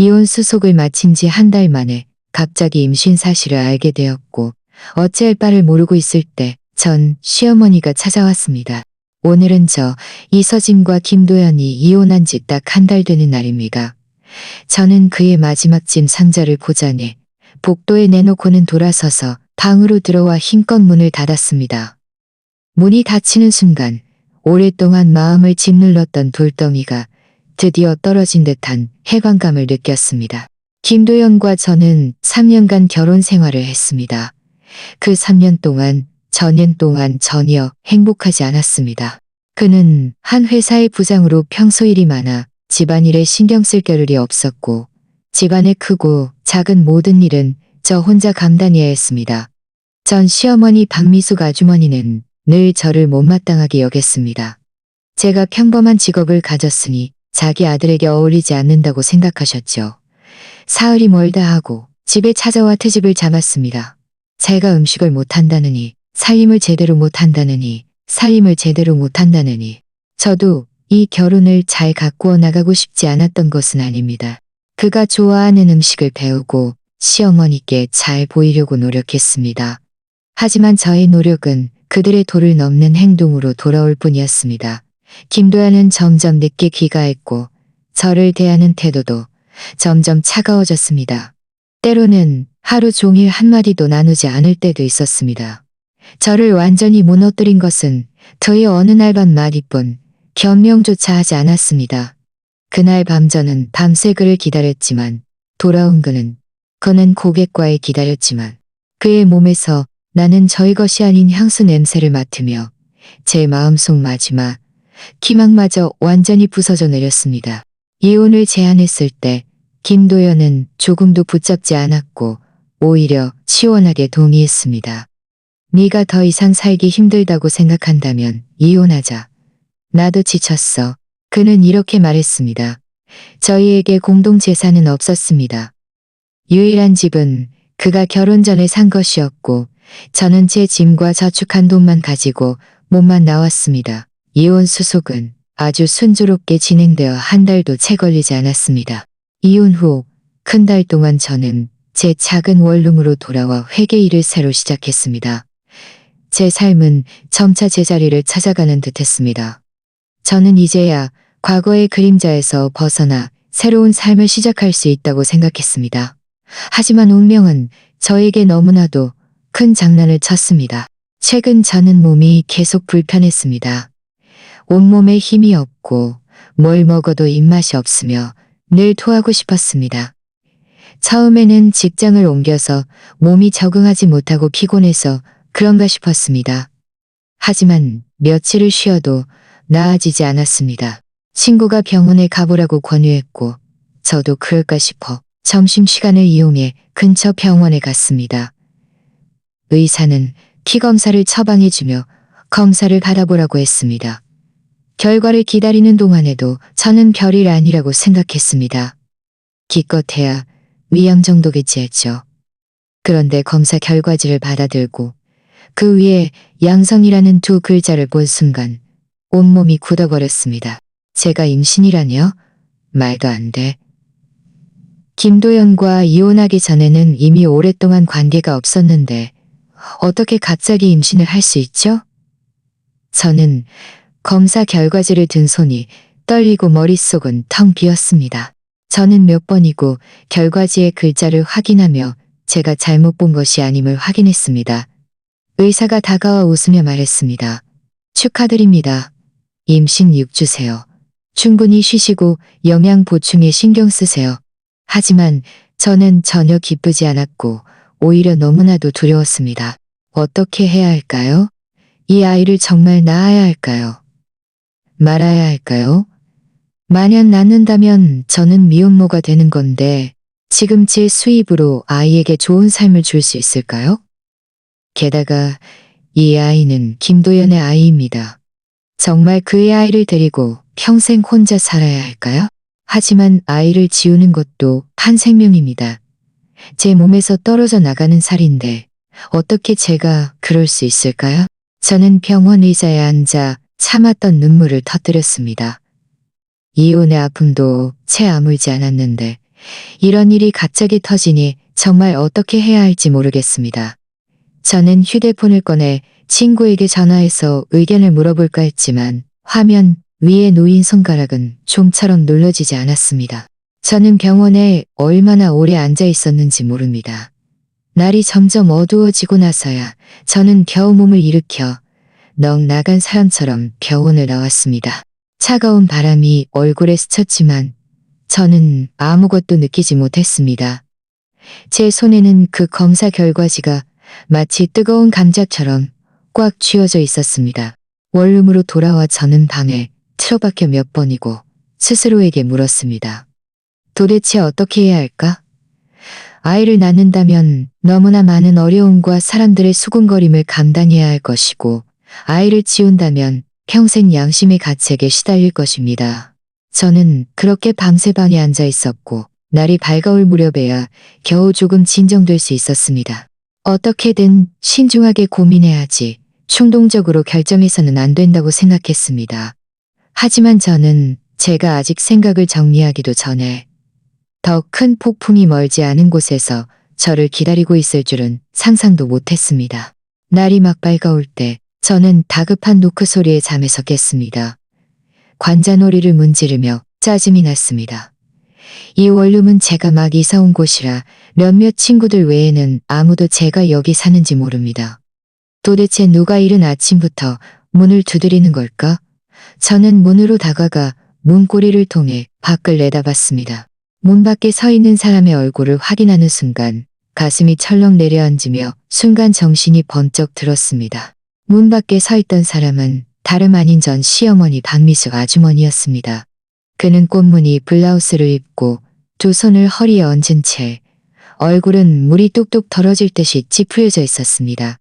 이혼 수속을 마친 지 한 달 만에 갑자기 임신 사실을 알게 되었고 어찌할 바를 모르고 있을 때 전 시어머니가 찾아왔습니다. 오늘은 이서진과 김도연이 이혼한 지 딱 한 달 되는 날입니다. 저는 그의 마지막 짐 상자를 보자니 복도에 내놓고는 돌아서서 방으로 들어와 힘껏 문을 닫았습니다. 문이 닫히는 순간 오랫동안 마음을 짓눌렀던 돌덩이가 드디어 떨어진 듯한 해방감을 느꼈습니다. 김도연과 저는 3년간 결혼 생활을 했습니다. 그 3년 동안 전혀 행복하지 않았습니다. 그는 한 회사의 부장으로 평소 일이 많아 집안일에 신경 쓸 겨를이 없었고 집안의 크고 작은 모든 일은 저 혼자 감당해야 했습니다. 전 시어머니 박미숙 아주머니는 늘 저를 못마땅하게 여겼습니다. 제가 평범한 직업을 가졌으니 자기 아들에게 어울리지 않는다고 생각하셨죠. 사흘이 멀다 하고 집에 찾아와 트집을 잡았습니다. 제가 음식을 못한다느니, 살림을 제대로 못한다느니, 저도 이 결혼을 잘 가꾸어 나가고 싶지 않았던 것은 아닙니다. 그가 좋아하는 음식을 배우고 시어머니께 잘 보이려고 노력했습니다. 하지만 저의 노력은 그들의 도를 넘는 행동으로 돌아올 뿐이었습니다. 김도연은 점점 늦게 귀가했고 저를 대하는 태도도 점점 차가워졌습니다. 때로는 하루 종일 한마디도 나누지 않을 때도 있었습니다. 저를 완전히 무너뜨린 것은 그의 어느 날 밤 말이뿐 변명조차 하지 않았습니다. 그날 밤 저는 밤새 그를 기다렸지만 돌아온 그는 고객과에 기다렸지만 그의 몸에서 나는 저의 것이 아닌 향수 냄새를 맡으며 제 마음속 마지막 희망마저 완전히 부서져 내렸습니다. 이혼을 제안했을 때 김도연은 조금도 붙잡지 않았고 오히려 시원하게 동의했습니다. 네가 더 이상 살기 힘들다고 생각한다면 이혼하자. 나도 지쳤어. 그는 이렇게 말했습니다. 저희에게 공동재산은 없었습니다. 유일한 집은 그가 결혼 전에 산 것이었고 저는 제 짐과 저축한 돈만 가지고 몸만 나왔습니다. 이혼 수속은 아주 순조롭게 진행되어 한 달도 채 걸리지 않았습니다. 이혼 후 큰 달 동안 저는 제 작은 원룸으로 돌아와 회계 일을 새로 시작했습니다. 제 삶은 점차 제자리를 찾아가는 듯했습니다. 저는 이제야 과거의 그림자에서 벗어나 새로운 삶을 시작할 수 있다고 생각했습니다. 하지만 운명은 저에게 너무나도 큰 장난을 쳤습니다. 최근 저는 몸이 계속 불편했습니다. 온몸에 힘이 없고 뭘 먹어도 입맛이 없으며 늘 토하고 싶었습니다. 처음에는 직장을 옮겨서 몸이 적응하지 못하고 피곤해서 그런가 싶었습니다. 하지만 며칠을 쉬어도 나아지지 않았습니다. 친구가 병원에 가보라고 권유했고 저도 그럴까 싶어 점심시간을 이용해 근처 병원에 갔습니다. 의사는 피검사를 처방해주며 검사를 받아보라고 했습니다. 결과를 기다리는 동안에도 저는 별일 아니라고 생각했습니다. 기껏해야 위암 정도겠지 했죠. 그런데 검사 결과지를 받아들고 그 위에 양성이라는 두 글자를 본 순간 온몸이 굳어버렸습니다. 제가 임신이라뇨? 말도 안 돼. 김도연과 이혼하기 전에는 이미 오랫동안 관계가 없었는데 어떻게 갑자기 임신을 할 수 있죠? 저는 검사 결과지를 든 손이 떨리고 머릿속은 텅 비었습니다. 저는 몇 번이고 결과지의 글자를 확인하며 제가 잘못 본 것이 아님을 확인했습니다. 의사가 다가와 웃으며 말했습니다. 축하드립니다. 임신 6주세요. 충분히 쉬시고 영양 보충에 신경 쓰세요. 하지만 저는 전혀 기쁘지 않았고 오히려 너무나도 두려웠습니다. 어떻게 해야 할까요? 이 아이를 정말 낳아야 할까요? 말아야 할까요? 만약 낳는다면 저는 미혼모가 되는 건데 지금 제 수입으로 아이에게 좋은 삶을 줄 수 있을까요? 게다가 이 아이는 김도연의 아이입니다. 정말 그의 아이를 데리고 평생 혼자 살아야 할까요? 하지만 아이를 지우는 것도 한 생명입니다. 제 몸에서 떨어져 나가는 살인데 어떻게 제가 그럴 수 있을까요? 저는 병원 의자에 앉아 참았던 눈물을 터뜨렸습니다. 이혼의 아픔도 채 아물지 않았는데 이런 일이 갑자기 터지니 정말 어떻게 해야 할지 모르겠습니다. 저는 휴대폰을 꺼내 친구에게 전화해서 의견을 물어볼까 했지만 화면 위에 놓인 손가락은 좀처럼 눌러지지 않았습니다. 저는 병원에 얼마나 오래 앉아 있었는지 모릅니다. 날이 점점 어두워지고 나서야 저는 겨우 몸을 일으켜 넋 나간 사람처럼 병원을 나왔습니다. 차가운 바람이 얼굴에 스쳤지만 저는 아무것도 느끼지 못했습니다. 제 손에는 그 검사 결과지가 마치 뜨거운 감자처럼 꽉 쥐어져 있었습니다. 원룸으로 돌아와 저는 방에 틀어박혀 몇 번이고 스스로에게 물었습니다. 도대체 어떻게 해야 할까? 아이를 낳는다면 너무나 많은 어려움과 사람들의 수군거림을 감당해야 할 것이고, 아이를 지운다면 평생 양심의 가책에 시달릴 것입니다. 저는 그렇게 밤새 방에 앉아 있었고 날이 밝아올 무렵에야 겨우 조금 진정될 수 있었습니다. 어떻게든 신중하게 고민해야지 충동적으로 결정해서는 안 된다고 생각했습니다. 하지만 저는 제가 아직 생각을 정리하기도 전에 더 큰 폭풍이 멀지 않은 곳에서 저를 기다리고 있을 줄은 상상도 못했습니다. 날이 막 밝아올 때 저는 다급한 노크 소리에 잠에서 깼습니다. 관자놀이를 문지르며 짜증이 났습니다. 이 원룸은 제가 막 이사 온 곳이라 몇몇 친구들 외에는 아무도 제가 여기 사는지 모릅니다. 도대체 누가 이른 아침부터 문을 두드리는 걸까? 저는 문으로 다가가 문고리를 통해 밖을 내다봤습니다. 문 밖에 서 있는 사람의 얼굴을 확인하는 순간 가슴이 철렁 내려앉으며 순간 정신이 번쩍 들었습니다. 문 밖에 서 있던 사람은 다름 아닌 전 시어머니 박미숙 아주머니였습니다. 그는 꽃무늬 블라우스를 입고 두 손을 허리에 얹은 채 얼굴은 물이 뚝뚝 덜어질 듯이 찌푸려져 있었습니다.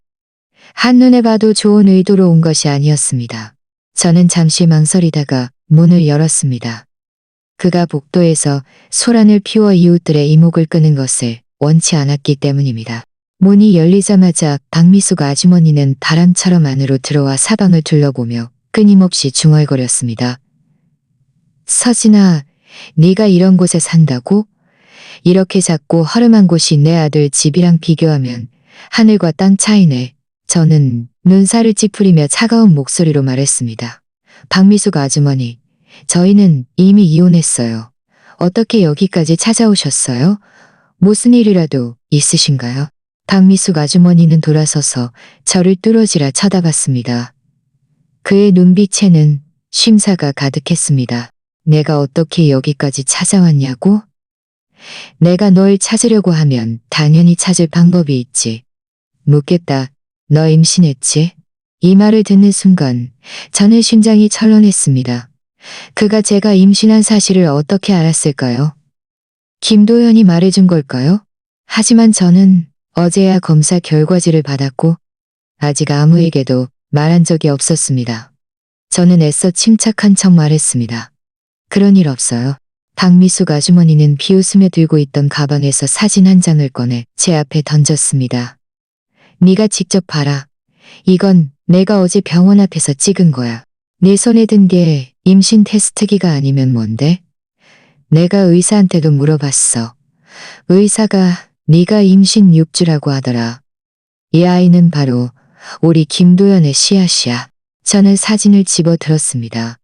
한눈에 봐도 좋은 의도로 온 것이 아니었습니다. 저는 잠시 망설이다가 문을 열었습니다. 그가 복도에서 소란을 피워 이웃들의 이목을 끄는 것을 원치 않았기 때문입니다. 문이 열리자마자 박미숙 아주머니는 바람처럼 안으로 들어와 사방을 둘러보며 끊임없이 중얼거렸습니다. 서진아, 네가 이런 곳에 산다고? 이렇게 작고 허름한 곳이 내 아들 집이랑 비교하면 하늘과 땅 차이네. 저는 눈살을 찌푸리며 차가운 목소리로 말했습니다. 박미숙 아주머니, 저희는 이미 이혼했어요. 어떻게 여기까지 찾아오셨어요? 무슨 일이라도 있으신가요? 박미숙 아주머니는 돌아서서 저를 뚫어지라 쳐다봤습니다. 그의 눈빛에는 쉼사가 가득했습니다. 내가 어떻게 여기까지 찾아왔냐고? 내가 널 찾으려고 하면 당연히 찾을 방법이 있지. 묻겠다. 너 임신했지? 이 말을 듣는 순간 저는 심장이 철렁했습니다. 그가 제가 임신한 사실을 어떻게 알았을까요? 김도연이 말해준 걸까요? 하지만 저는 어제야 검사 결과지를 받았고 아직 아무에게도 말한 적이 없었습니다. 저는 애써 침착한 척 말했습니다. 그런 일 없어요. 박미숙 아주머니는 비웃으며 들고 있던 가방에서 사진 한 장을 꺼내 제 앞에 던졌습니다. 네가 직접 봐라. 이건 내가 어제 병원 앞에서 찍은 거야. 네 손에 든 게 임신 테스트기가 아니면 뭔데? 내가 의사한테도 물어봤어. 의사가 네가 임신 6주라고 하더라. 이 아이는 바로 우리 김도연의 씨앗이야. 저는 사진을 집어 들었습니다.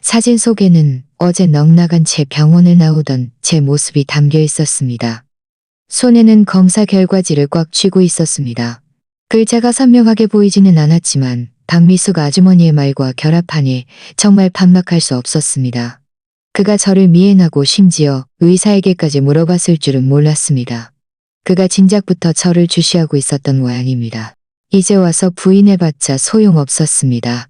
사진 속에는 어제 넋나간 채 병원을 나오던 제 모습이 담겨 있었습니다. 손에는 검사 결과지를 꽉 쥐고 있었습니다. 글자가 선명하게 보이지는 않았지만 박미숙 아주머니의 말과 결합하니 정말 반박할 수 없었습니다. 그가 저를 미행하고 심지어 의사에게까지 물어봤을 줄은 몰랐습니다. 그가 진작부터 저를 주시하고 있었던 모양입니다. 이제 와서 부인해봤자 소용없었습니다.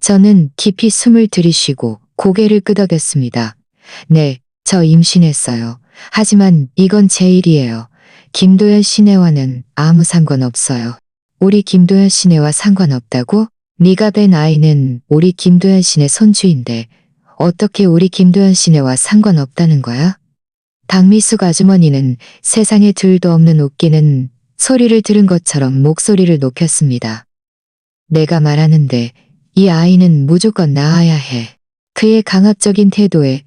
저는 깊이 숨을 들이쉬고 고개를 끄덕였습니다. 네, 저 임신했어요. 하지만 이건 제 일이에요. 김도연 씨네와는 아무 상관없어요. 우리 김도연 씨네와 상관없다고? 네가 뵌 아이는 우리 김도연 씨네 손주인데 어떻게 우리 김도연 씨네와 상관없다는 거야? 박미숙 아주머니는 세상에 둘도 없는 웃기는 소리를 들은 것처럼 목소리를 높였습니다. 내가 말하는데 이 아이는 무조건 낳아야 해. 그의 강압적인 태도에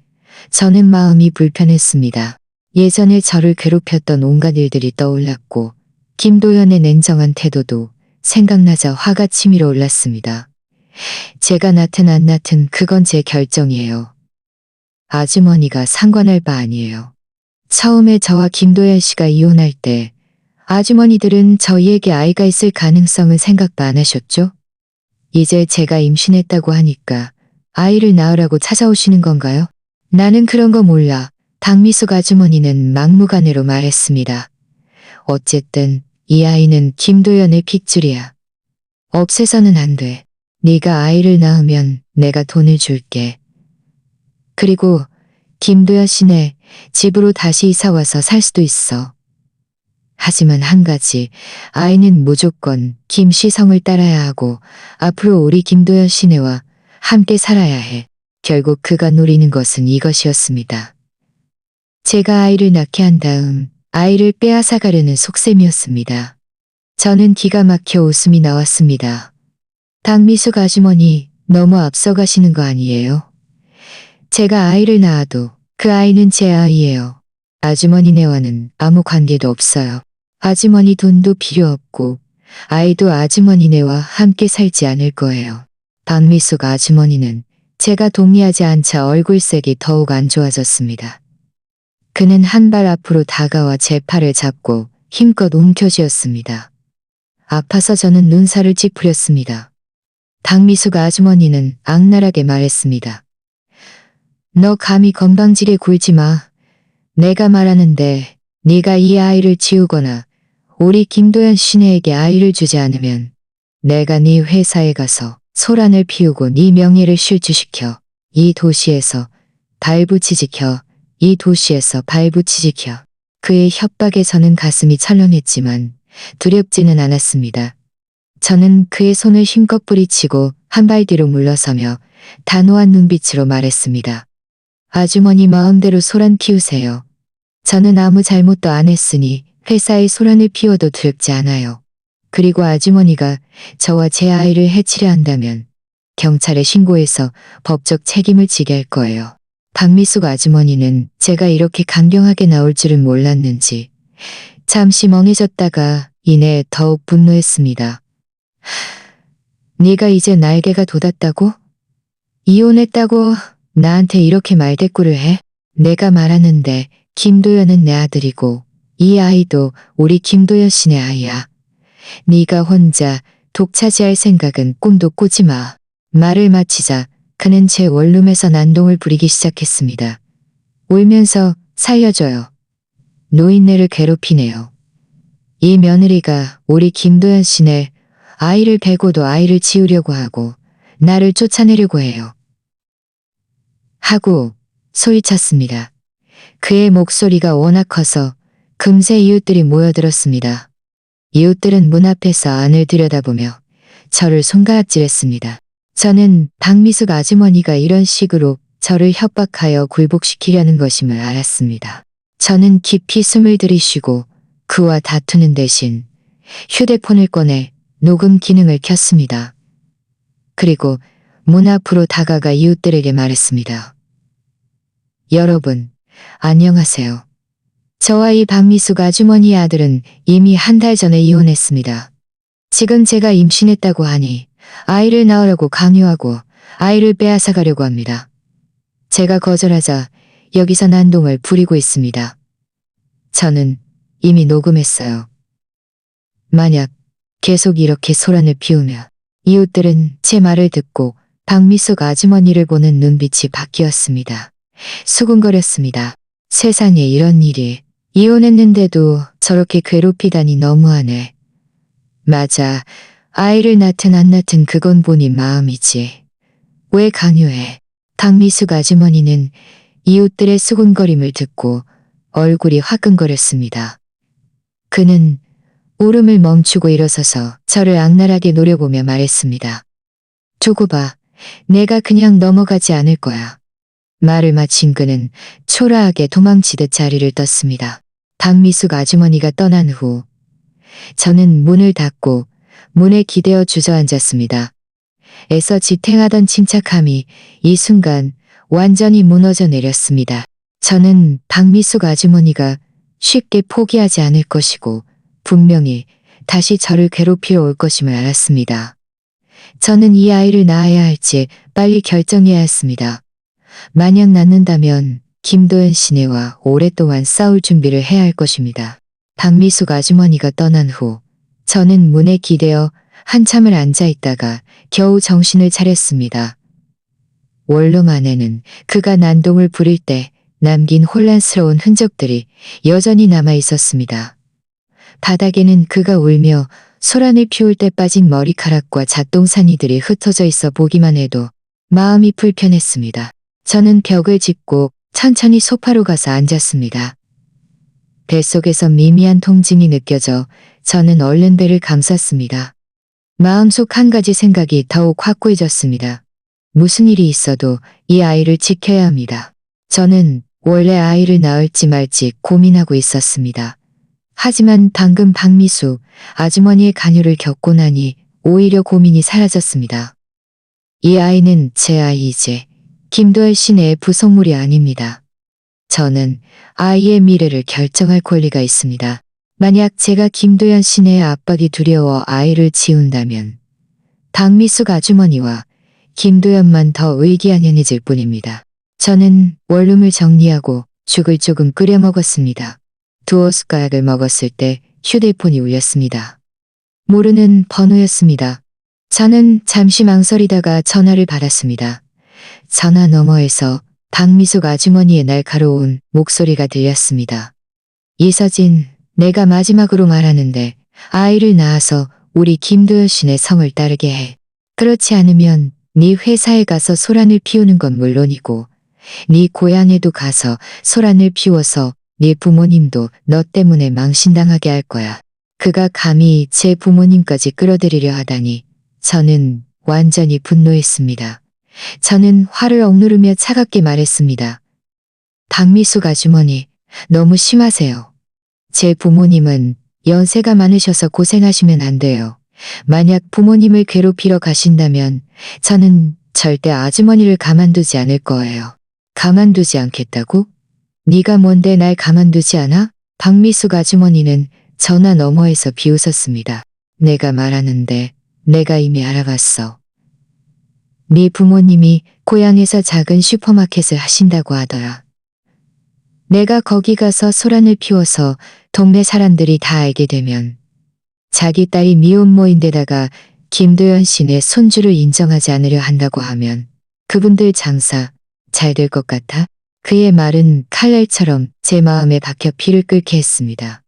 저는 마음이 불편했습니다. 예전에 저를 괴롭혔던 온갖 일들이 떠올랐고 김도연의 냉정한 태도도 생각나자 화가 치밀어 올랐습니다. 제가 낳든 안 낳든 그건 제 결정이에요. 아주머니가 상관할 바 아니에요. 처음에 저와 김도연 씨가 이혼할 때 아주머니들은 저희에게 아이가 있을 가능성은 생각도 안 하셨죠? 이제 제가 임신했다고 하니까 아이를 낳으라고 찾아오시는 건가요? 나는 그런 거 몰라. 박미숙 아주머니는 막무가내로 말했습니다. 어쨌든 이 아이는 김도연의 핏줄이야. 없애서는 안 돼. 네가 아이를 낳으면 내가 돈을 줄게. 그리고 김도연 씨네 집으로 다시 이사 와서 살 수도 있어. 하지만 한 가지, 아이는 무조건 김시성을 따라야 하고 앞으로 우리 김도연 씨네와 함께 살아야 해. 결국 그가 노리는 것은 이것이었습니다. 제가 아이를 낳게 한 다음 아이를 빼앗아 가려는 속셈이었습니다. 저는 기가 막혀 웃음이 나왔습니다. 박미숙 아주머니 너무 앞서가시는 거 아니에요? 제가 아이를 낳아도 그 아이는 제 아이예요. 아주머니네와는 아무 관계도 없어요. 아주머니 돈도 필요 없고 아이도 아주머니네와 함께 살지 않을 거예요. 박미숙 아주머니는 제가 동의하지 않자 얼굴색이 더욱 안 좋아졌습니다. 그는 한 발 앞으로 다가와 제 팔을 잡고 힘껏 움켜쥐었습니다. 아파서 저는 눈살을 찌푸렸습니다. 박미숙 아주머니는 악랄하게 말했습니다. 너 감히 건방지게 굴지 마. 내가 말하는데 네가 이 아이를 지우거나 우리 김도연 씨네에게 아이를 주지 않으면 내가 네 회사에 가서 소란을 피우고 네 명예를 실추시켜 이 도시에서 발부치지켜 이 도시에서 발부치지켜. 그의 협박에 저는 가슴이 철렁했지만 두렵지는 않았습니다. 저는 그의 손을 힘껏 뿌리치고 한 발 뒤로 물러서며 단호한 눈빛으로 말했습니다. 아주머니 마음대로 소란 피우세요. 저는 아무 잘못도 안 했으니 회사에 소란을 피워도 두렵지 않아요. 그리고 아주머니가 저와 제 아이를 해치려 한다면 경찰에 신고해서 법적 책임을 지게 할 거예요. 박미숙 아주머니는 제가 이렇게 강경하게 나올 줄은 몰랐는지 잠시 멍해졌다가 이내 더욱 분노했습니다. 네가 이제 날개가 돋았다고? 이혼했다고 나한테 이렇게 말대꾸를 해? 내가 말하는데 김도연은 내 아들이고 이 아이도 우리 김도연 씨네 아이야. 네가 혼자 독차지할 생각은 꿈도 꾸지 마. 말을 마치자 그는 제 원룸에서 난동을 부리기 시작했습니다. 울면서 살려줘요. 노인네를 괴롭히네요. 이 며느리가 우리 김도연 씨네 아이를 베고도 아이를 지우려고 하고 나를 쫓아내려고 해요. 하고 소리쳤습니다. 그의 목소리가 워낙 커서 금세 이웃들이 모여들었습니다. 이웃들은 문 앞에서 안을 들여다보며 저를 손가락질했습니다. 저는 박미숙 아주머니가 이런 식으로 저를 협박하여 굴복시키려는 것임을 알았습니다. 저는 깊이 숨을 들이쉬고 그와 다투는 대신 휴대폰을 꺼내 녹음 기능을 켰습니다. 그리고 문 앞으로 다가가 이웃들에게 말했습니다. 여러분, 안녕하세요. 저와 이 박미숙 아주머니의 아들은 이미 한 달 전에 이혼했습니다. 지금 제가 임신했다고 하니 아이를 낳으라고 강요하고 아이를 빼앗아 가려고 합니다. 제가 거절하자 여기서 난동을 부리고 있습니다. 저는 이미 녹음했어요. 만약 계속 이렇게 소란을 피우면 이웃들은 제 말을 듣고 박미숙 아주머니를 보는 눈빛이 바뀌었습니다. 수군거렸습니다. 세상에 이런 일이. 이혼했는데도 저렇게 괴롭히다니 너무하네. 맞아. 아이를 낳든 안 낳든 그건 본인 마음이지. 왜 강요해? 박미숙 아주머니는 이웃들의 수군거림을 듣고 얼굴이 화끈거렸습니다. 그는 울음을 멈추고 일어서서 저를 악랄하게 노려보며 말했습니다. 두고 봐. 내가 그냥 넘어가지 않을 거야. 말을 마친 그는 초라하게 도망치듯 자리를 떴습니다. 박미숙 아주머니가 떠난 후 저는 문을 닫고 문에 기대어 주저앉았습니다. 애써 지탱하던 침착함이 이 순간 완전히 무너져 내렸습니다. 저는 박미숙 아주머니가 쉽게 포기하지 않을 것이고 분명히 다시 저를 괴롭히러 올 것임을 알았습니다. 저는 이 아이를 낳아야 할지 빨리 결정해야 했습니다. 만약 낳는다면 김도연 씨네와 오랫동안 싸울 준비를 해야 할 것입니다. 박미숙 아주머니가 떠난 후 저는 문에 기대어 한참을 앉아 있다가 겨우 정신을 차렸습니다. 원룸 안에는 그가 난동을 부릴 때 남긴 혼란스러운 흔적들이 여전히 남아 있었습니다. 바닥에는 그가 울며 소란을 피울 때 빠진 머리카락과 잣동사니들이 흩어져 있어 보기만 해도 마음이 불편했습니다. 저는 벽을 짚고 천천히 소파로 가서 앉았습니다. 뱃속에서 미미한 통증이 느껴져 저는 얼른 배를 감쌌습니다. 마음속 한 가지 생각이 더욱 확고해졌습니다. 무슨 일이 있어도 이 아이를 지켜야 합니다. 저는 원래 아이를 낳을지 말지 고민하고 있었습니다. 하지만 방금 박미숙 아주머니의 간유를 겪고 나니 오히려 고민이 사라졌습니다. 이 아이는 제 아이이지 김도연 씨네의 부속물이 아닙니다. 저는 아이의 미래를 결정할 권리가 있습니다. 만약 제가 김도연 씨네의 압박이 두려워 아이를 지운다면 박미숙 아주머니와 김도연만 더 의기양양해질 뿐입니다. 저는 원룸을 정리하고 죽을 조금 끓여 먹었습니다. 두어 숟가락을 먹었을 때 휴대폰이 울렸습니다. 모르는 번호였습니다. 저는 잠시 망설이다가 전화를 받았습니다. 전화 너머에서 박미숙 아주머니의 날카로운 목소리가 들렸습니다. 이서진, 내가 마지막으로 말하는데 아이를 낳아서 우리 김도연 씨네 성을 따르게 해. 그렇지 않으면 네 회사에 가서 소란을 피우는 건 물론이고 네 고향에도 가서 소란을 피워서 네 부모님도 너 때문에 망신당하게 할 거야. 그가 감히 제 부모님까지 끌어들이려 하다니 저는 완전히 분노했습니다. 저는 화를 억누르며 차갑게 말했습니다. 박미숙 아주머니, 너무 심하세요. 제 부모님은 연세가 많으셔서 고생하시면 안 돼요. 만약 부모님을 괴롭히러 가신다면 저는 절대 아주머니를 가만두지 않을 거예요. 가만두지 않겠다고? 네가 뭔데 날 가만두지 않아? 박미숙 아주머니는 전화 너머에서 비웃었습니다. 내가 말하는데 내가 이미 알아봤어. 네 부모님이 고향에서 작은 슈퍼마켓을 하신다고 하더라. 내가 거기 가서 소란을 피워서 동네 사람들이 다 알게 되면 자기 딸이 미혼모인데다가 김도연 씨네 손주를 인정하지 않으려 한다고 하면 그분들 장사 잘 될 것 같아? 그의 말은 칼날처럼 제 마음에 박혀 피를 끓게 했습니다.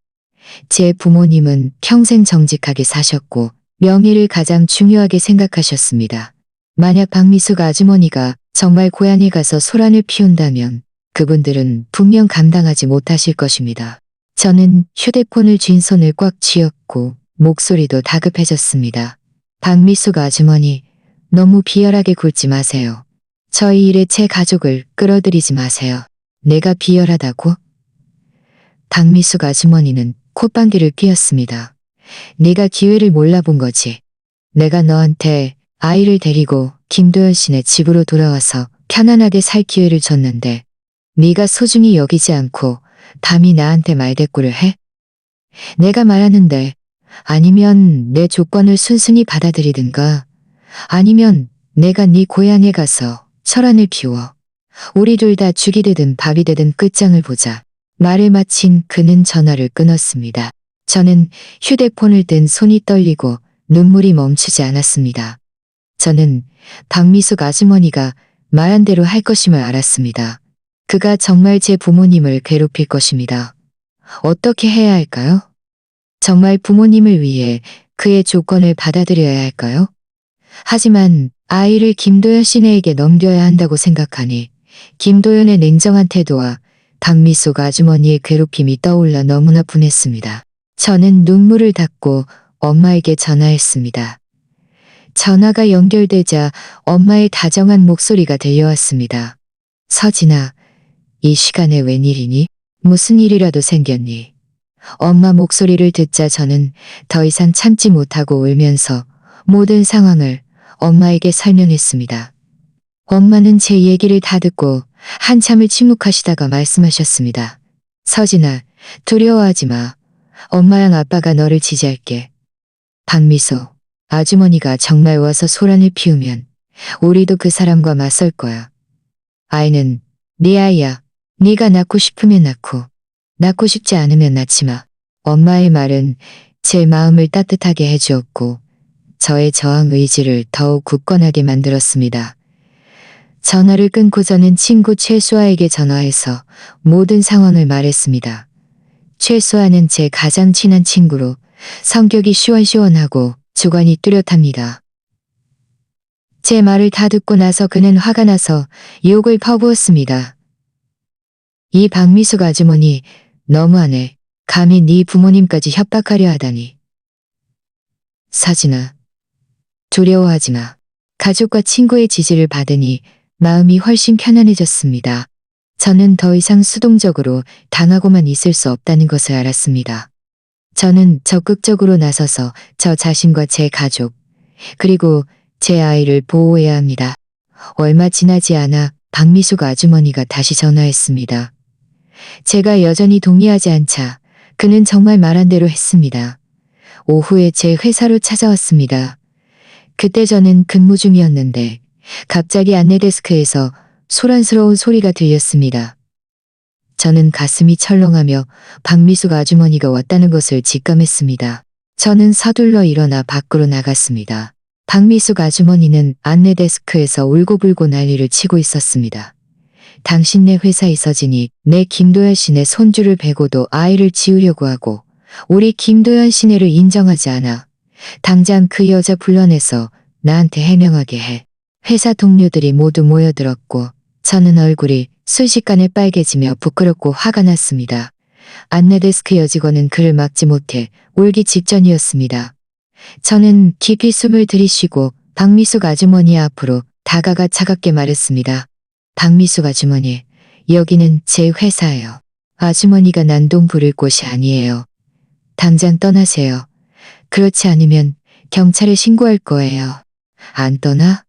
제 부모님은 평생 정직하게 사셨고 명예를 가장 중요하게 생각하셨습니다. 만약 박미숙 아주머니가 정말 고향에 가서 소란을 피운다면 그분들은 분명 감당하지 못하실 것입니다. 저는 휴대폰을 쥔 손을 꽉 쥐었고 목소리도 다급해졌습니다. 박미숙 아주머니, 너무 비열하게 굴지 마세요. 저희 일에 제 가족을 끌어들이지 마세요. 내가 비열하다고? 박미숙 아주머니는 콧방귀를 뀌었습니다. 네가 기회를 몰라본 거지. 내가 너한테 아이를 데리고 김도연 씨네 집으로 돌아와서 편안하게 살 기회를 줬는데 네가 소중히 여기지 않고 감히 나한테 말대꾸를 해? 내가 말하는데 아니면 내 조건을 순순히 받아들이든가 아니면 내가 네 고향에 가서 소란을 피워 우리 둘 다 죽이 되든 밥이 되든 끝장을 보자. 말을 마친 그는 전화를 끊었습니다. 저는 휴대폰을 든 손이 떨리고 눈물이 멈추지 않았습니다. 저는 박미숙 아주머니가 말한 대로 할 것임을 알았습니다. 그가 정말 제 부모님을 괴롭힐 것입니다. 어떻게 해야 할까요? 정말 부모님을 위해 그의 조건을 받아들여야 할까요? 하지만 아이를 김도연 씨네에게 넘겨야 한다고 생각하니 김도연의 냉정한 태도와 박미숙 아주머니의 괴롭힘이 떠올라 너무나 분했습니다. 저는 눈물을 닦고 엄마에게 전화했습니다. 전화가 연결되자 엄마의 다정한 목소리가 들려왔습니다. 서진아, 이 시간에 웬일이니? 무슨 일이라도 생겼니? 엄마 목소리를 듣자 저는 더 이상 참지 못하고 울면서 모든 상황을 엄마에게 설명했습니다. 엄마는 제 얘기를 다 듣고 한참을 침묵하시다가 말씀하셨습니다. 서진아, 두려워하지 마. 엄마랑 아빠가 너를 지지할게. 박미소, 아주머니가 정말 와서 소란을 피우면 우리도 그 사람과 맞설 거야. 아이는 네 아이야. 네가 낳고 싶으면 낳고, 낳고 싶지 않으면 낳지 마. 엄마의 말은 제 마음을 따뜻하게 해주었고 저의 저항 의지를 더욱 굳건하게 만들었습니다. 전화를 끊고 저는 친구 최수아에게 전화해서 모든 상황을 말했습니다. 최수아는 제 가장 친한 친구로 성격이 시원시원하고 주관이 뚜렷합니다. 제 말을 다 듣고 나서 그는 화가 나서 욕을 퍼부었습니다. 이 박미숙 아주머니 너무하네. 감히 네 부모님까지 협박하려 하다니. 서진아, 두려워하지 마. 가족과 친구의 지지를 받으니 마음이 훨씬 편안해졌습니다. 저는 더 이상 수동적으로 당하고만 있을 수 없다는 것을 알았습니다. 저는 적극적으로 나서서 저 자신과 제 가족, 그리고 제 아이를 보호해야 합니다. 얼마 지나지 않아 박미숙 아주머니가 다시 전화했습니다. 제가 여전히 동의하지 않자 그는 정말 말한 대로 했습니다. 오후에 제 회사로 찾아왔습니다. 그때 저는 근무 중이었는데 갑자기 안내데스크에서 소란스러운 소리가 들렸습니다. 저는 가슴이 철렁하며 박미숙 아주머니가 왔다는 것을 직감했습니다. 저는 서둘러 일어나 밖으로 나갔습니다. 박미숙 아주머니는 안내데스크에서 울고불고 난리를 치고 있었습니다. 당신네 회사 이서진이 내 김도연 씨네 손주를 베고도 아이를 지우려고 하고 우리 김도연 씨네를 인정하지 않아. 당장 그 여자 불러내서 나한테 해명하게 해. 회사 동료들이 모두 모여들었고 저는 얼굴이 순식간에 빨개지며 부끄럽고 화가 났습니다. 안내데스크 여직원은 그를 막지 못해 울기 직전이었습니다. 저는 깊이 숨을 들이쉬고 박미숙 아주머니 앞으로 다가가 차갑게 말했습니다. 박미숙 아주머니, 여기는 제 회사예요. 아주머니가 난동 부릴 곳이 아니에요. 당장 떠나세요. 그렇지 않으면 경찰에 신고할 거예요. 안 떠나?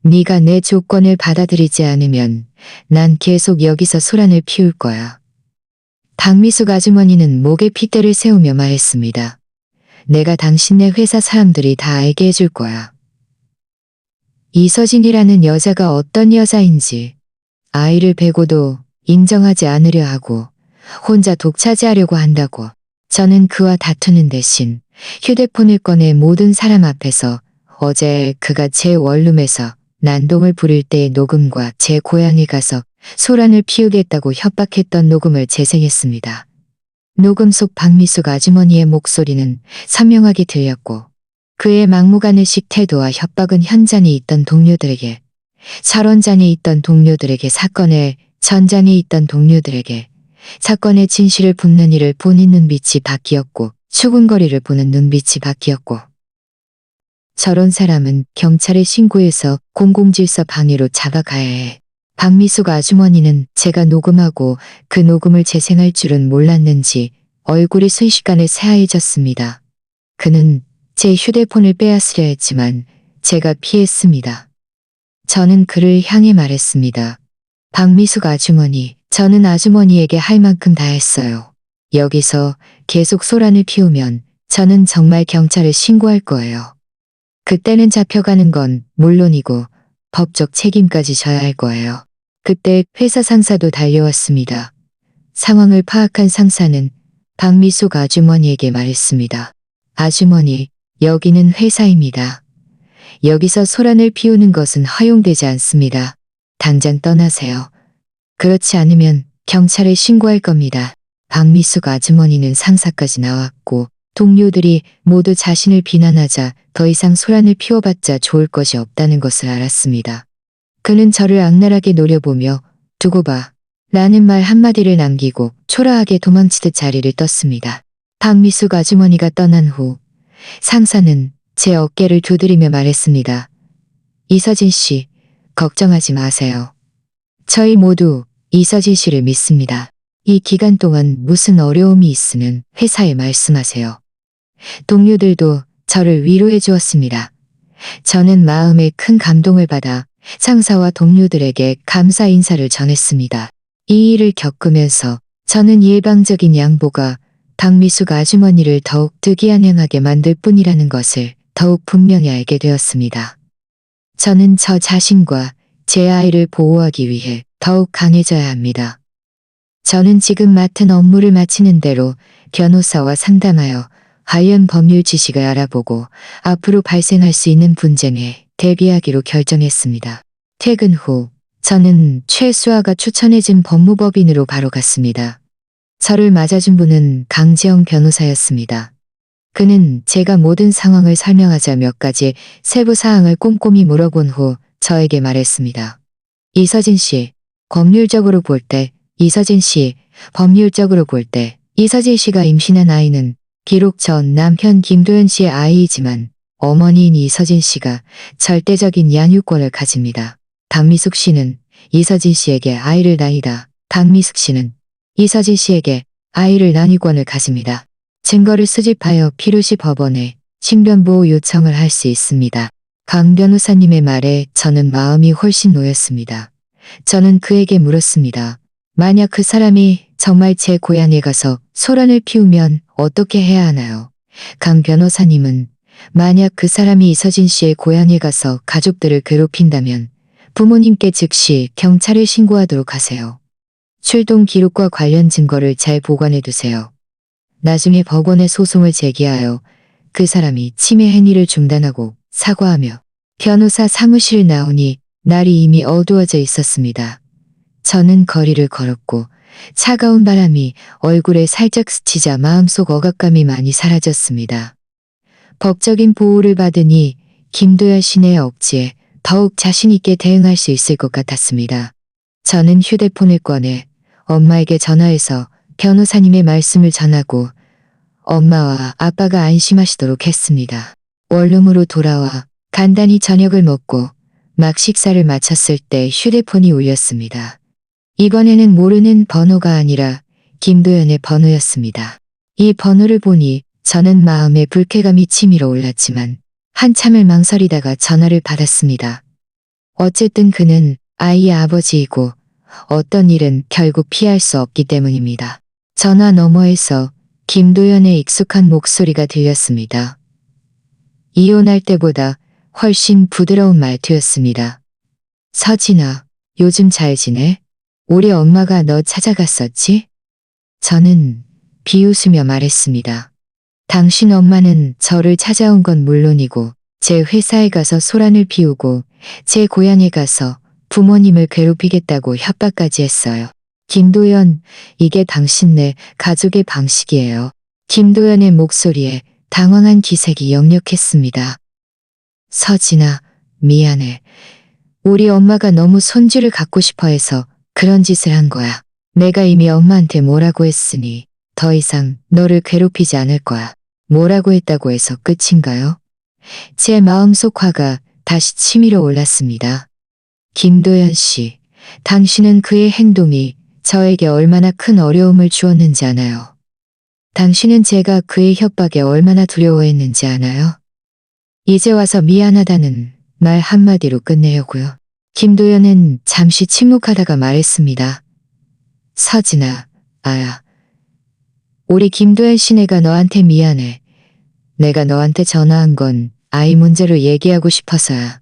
네가 내 조건을 받아들이지 않으면 난 계속 여기서 소란을 피울 거야. 박미숙 아주머니는 목에 핏대를 세우며 말했습니다. 내가 당신네 회사 사람들이 다 알게 해줄 거야. 이서진이라는 여자가 어떤 여자인지 아이를 베고도 인정하지 않으려 하고 혼자 독차지하려고 한다고. 저는 그와 다투는 대신 휴대폰을 꺼내 모든 사람 앞에서 어제 그가 제 원룸에서 난동을 부릴 때의 녹음과 제 고향에 가서 소란을 피우겠다고 협박했던 녹음을 재생했습니다. 녹음 속 박미숙 아주머니의 목소리는 선명하게 들렸고 그의 막무가내식 태도와 협박은 현장에 있던 동료들에게, 철원장에 있던 동료들에게, 사건의 전장에 있던 동료들에게 사건의 진실을 묻는 이를 보는 눈빛이 바뀌었고 수군거리를 보는 눈빛이 바뀌었고 저런 사람은 경찰에 신고해서 공공질서 방해로 잡아가야 해. 박미숙 아주머니는 제가 녹음하고 그 녹음을 재생할 줄은 몰랐는지 얼굴이 순식간에 새하얘졌습니다. 그는 제 휴대폰을 빼앗으려 했지만 제가 피했습니다. 저는 그를 향해 말했습니다. 박미숙 아주머니, 저는 아주머니에게 할 만큼 다 했어요. 여기서 계속 소란을 피우면 저는 정말 경찰에 신고할 거예요. 그때는 잡혀가는 건 물론이고 법적 책임까지 져야 할 거예요. 그때 회사 상사도 달려왔습니다. 상황을 파악한 상사는 박미숙 아주머니에게 말했습니다. 아주머니, 여기는 회사입니다. 여기서 소란을 피우는 것은 허용되지 않습니다. 당장 떠나세요. 그렇지 않으면 경찰에 신고할 겁니다. 박미숙 아주머니는 상사까지 나왔고 동료들이 모두 자신을 비난하자 더 이상 소란을 피워봤자 좋을 것이 없다는 것을 알았습니다. 그는 저를 악랄하게 노려보며 두고 봐 라는 말 한마디를 남기고 초라하게 도망치듯 자리를 떴습니다. 박미숙 아주머니가 떠난 후 상사는 제 어깨를 두드리며 말했습니다. 이서진 씨, 걱정하지 마세요. 저희 모두 이서진 씨를 믿습니다. 이 기간 동안 무슨 어려움이 있으면 회사에 말씀하세요. 동료들도 저를 위로해 주었습니다. 저는 마음에 큰 감동을 받아 상사와 동료들에게 감사 인사를 전했습니다. 이 일을 겪으면서 저는 일방적인 양보가 박미숙 아주머니를 더욱 득이한양하게 만들 뿐이라는 것을 더욱 분명히 알게 되었습니다. 저는 저 자신과 제 아이를 보호하기 위해 더욱 강해져야 합니다. 저는 지금 맡은 업무를 마치는 대로 변호사와 상담하여 관련 법률 지식을 알아보고 앞으로 발생할 수 있는 분쟁에 대비하기로 결정했습니다. 퇴근 후 저는 최수아가 추천해준 법무법인으로 바로 갔습니다. 저를 맞아준 분은 강지영 변호사였습니다. 그는 제가 모든 상황을 설명하자 몇 가지 세부 사항을 꼼꼼히 물어본 후 저에게 말했습니다. 이서진 씨, 법률적으로 볼 때, 이서진 씨가 임신한 아이는 비록 전 남편 김도연 씨의 아이이지만 어머니인 이서진 씨가 절대적인 양육권을 가집니다. 박미숙 씨는 이서진 씨에게 아이를 낳이다. 박미숙 씨는 이서진 씨에게 아이를 낳이권을 가집니다. 증거를 수집하여 필요시 법원에 신변보호 요청을 할 수 있습니다. 강 변호사님의 말에 저는 마음이 훨씬 놓였습니다. 저는 그에게 물었습니다. 만약 그 사람이 정말 제 고향에 가서 소란을 피우면 어떻게 해야 하나요? 강 변호사님은 만약 그 사람이 이서진 씨의 고향에 가서 가족들을 괴롭힌다면 부모님께 즉시 경찰에 신고하도록 하세요. 출동 기록과 관련 증거를 잘 보관해 두세요. 나중에 법원에 소송을 제기하여 그 사람이 침해 행위를 중단하고 사과하며 변호사 사무실 나오니 날이 이미 어두워져 있었습니다. 저는 거리를 걸었고 차가운 바람이 얼굴에 살짝 스치자 마음속 억압감이 많이 사라졌습니다. 법적인 보호를 받으니 김도연 씨의 억지에 더욱 자신 있게 대응할 수 있을 것 같았습니다. 저는 휴대폰을 꺼내 엄마에게 전화해서 변호사님의 말씀을 전하고 엄마와 아빠가 안심하시도록 했습니다. 원룸으로 돌아와 간단히 저녁을 먹고 막 식사를 마쳤을 때 휴대폰이 울렸습니다. 이번에는 모르는 번호가 아니라 김도연의 번호였습니다. 이 번호를 보니 저는 마음에 불쾌감이 치밀어 올랐지만 한참을 망설이다가 전화를 받았습니다. 어쨌든 그는 아이의 아버지이고 어떤 일은 결국 피할 수 없기 때문입니다. 전화 너머에서 김도연의 익숙한 목소리가 들렸습니다. 이혼할 때보다 훨씬 부드러운 말투였습니다. 서진아, 요즘 잘 지내? 우리 엄마가 너 찾아갔었지? 저는 비웃으며 말했습니다. 당신 엄마는 저를 찾아온 건 물론이고 제 회사에 가서 소란을 피우고 제 고향에 가서 부모님을 괴롭히겠다고 협박까지 했어요. 김도연, 이게 당신네 가족의 방식이에요. 김도연의 목소리에 당황한 기색이 역력했습니다. 서진아, 미안해. 우리 엄마가 너무 손주를 갖고 싶어 해서 그런 짓을 한 거야. 내가 이미 엄마한테 뭐라고 했으니 더 이상 너를 괴롭히지 않을 거야. 뭐라고 했다고 해서 끝인가요? 제 마음속 화가 다시 치밀어 올랐습니다. 김도연 씨, 당신은 그의 행동이 저에게 얼마나 큰 어려움을 주었는지 아나요? 당신은 제가 그의 협박에 얼마나 두려워했는지 아나요? 이제 와서 미안하다는 말 한마디로 끝내려고요. 김도연은 잠시 침묵하다가 말했습니다. 서진아, 아야. 우리 김도연 씨네가 너한테 미안해. 내가 너한테 전화한 건 아이 문제로 얘기하고 싶어서야.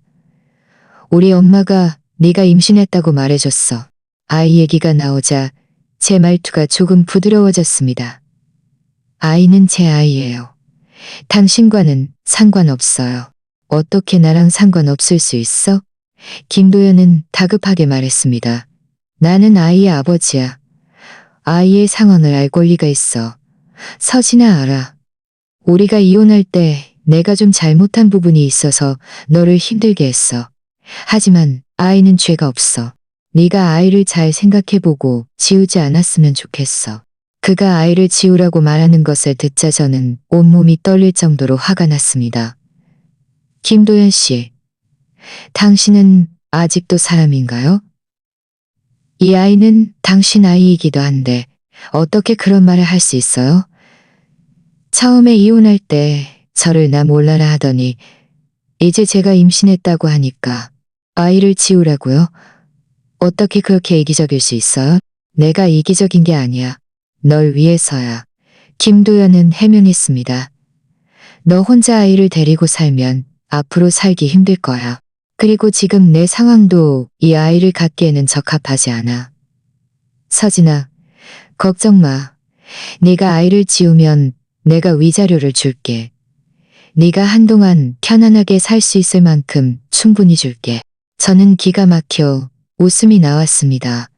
우리 엄마가 네가 임신했다고 말해줬어. 아이 얘기가 나오자 제 말투가 조금 부드러워졌습니다. 아이는 제 아이예요. 당신과는 상관없어요. 어떻게 나랑 상관없을 수 있어? 김도연은 다급하게 말했습니다. 나는 아이의 아버지야. 아이의 상황을 알 권리가 있어. 서진아 알아. 우리가 이혼할 때 내가 좀 잘못한 부분이 있어서 너를 힘들게 했어. 하지만 아이는 죄가 없어. 네가 아이를 잘 생각해보고 지우지 않았으면 좋겠어. 그가 아이를 지우라고 말하는 것을 듣자 저는 온몸이 떨릴 정도로 화가 났습니다. 김도연 씨, 당신은 아직도 사람인가요? 이 아이는 당신 아이이기도 한데 어떻게 그런 말을 할 수 있어요? 처음에 이혼할 때 저를 나 몰라라 하더니 이제 제가 임신했다고 하니까 아이를 지우라고요? 어떻게 그렇게 이기적일 수 있어요? 내가 이기적인 게 아니야. 널 위해서야. 김도연은 해명했습니다. 너 혼자 아이를 데리고 살면 앞으로 살기 힘들 거야. 그리고 지금 내 상황도 이 아이를 갖기에는 적합하지 않아. 서진아, 걱정 마. 네가 아이를 지우면 내가 위자료를 줄게. 네가 한동안 편안하게 살 수 있을 만큼 충분히 줄게. 저는 기가 막혀 웃음이 나왔습니다.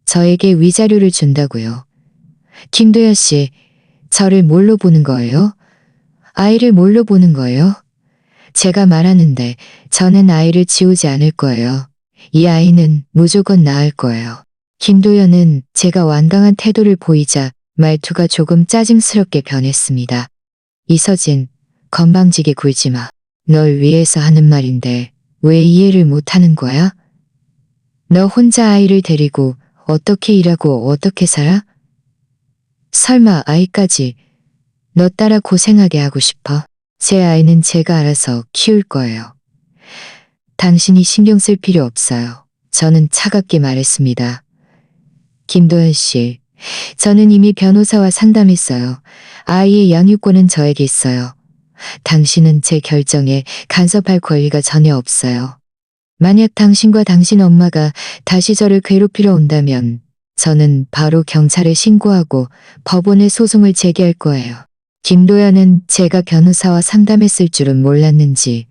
저에게 위자료를 준다고요. 김도연 씨, 저를 뭘로 보는 거예요? 아이를 뭘로 보는 거예요? 제가 말하는데 저는 아이를 지우지 않을 거예요. 이 아이는 무조건 낳을 거예요. 김도연은 제가 완강한 태도를 보이자 말투가 조금 짜증스럽게 변했습니다. 이서진, 건방지게 굴지 마. 널 위해서 하는 말인데 왜 이해를 못하는 거야? 너 혼자 아이를 데리고 어떻게 일하고 어떻게 살아? 설마 아이까지 너 따라 고생하게 하고 싶어? 제 아이는 제가 알아서 키울 거예요. 당신이 신경 쓸 필요 없어요. 저는 차갑게 말했습니다. 김도연 씨, 저는 이미 변호사와 상담했어요. 아이의 양육권은 저에게 있어요. 당신은 제 결정에 간섭할 권리가 전혀 없어요. 만약 당신과 당신 엄마가 다시 저를 괴롭히러 온다면 저는 바로 경찰에 신고하고 법원에 소송을 제기할 거예요. 김도연은 제가 변호사와 상담했을 줄은 몰랐는지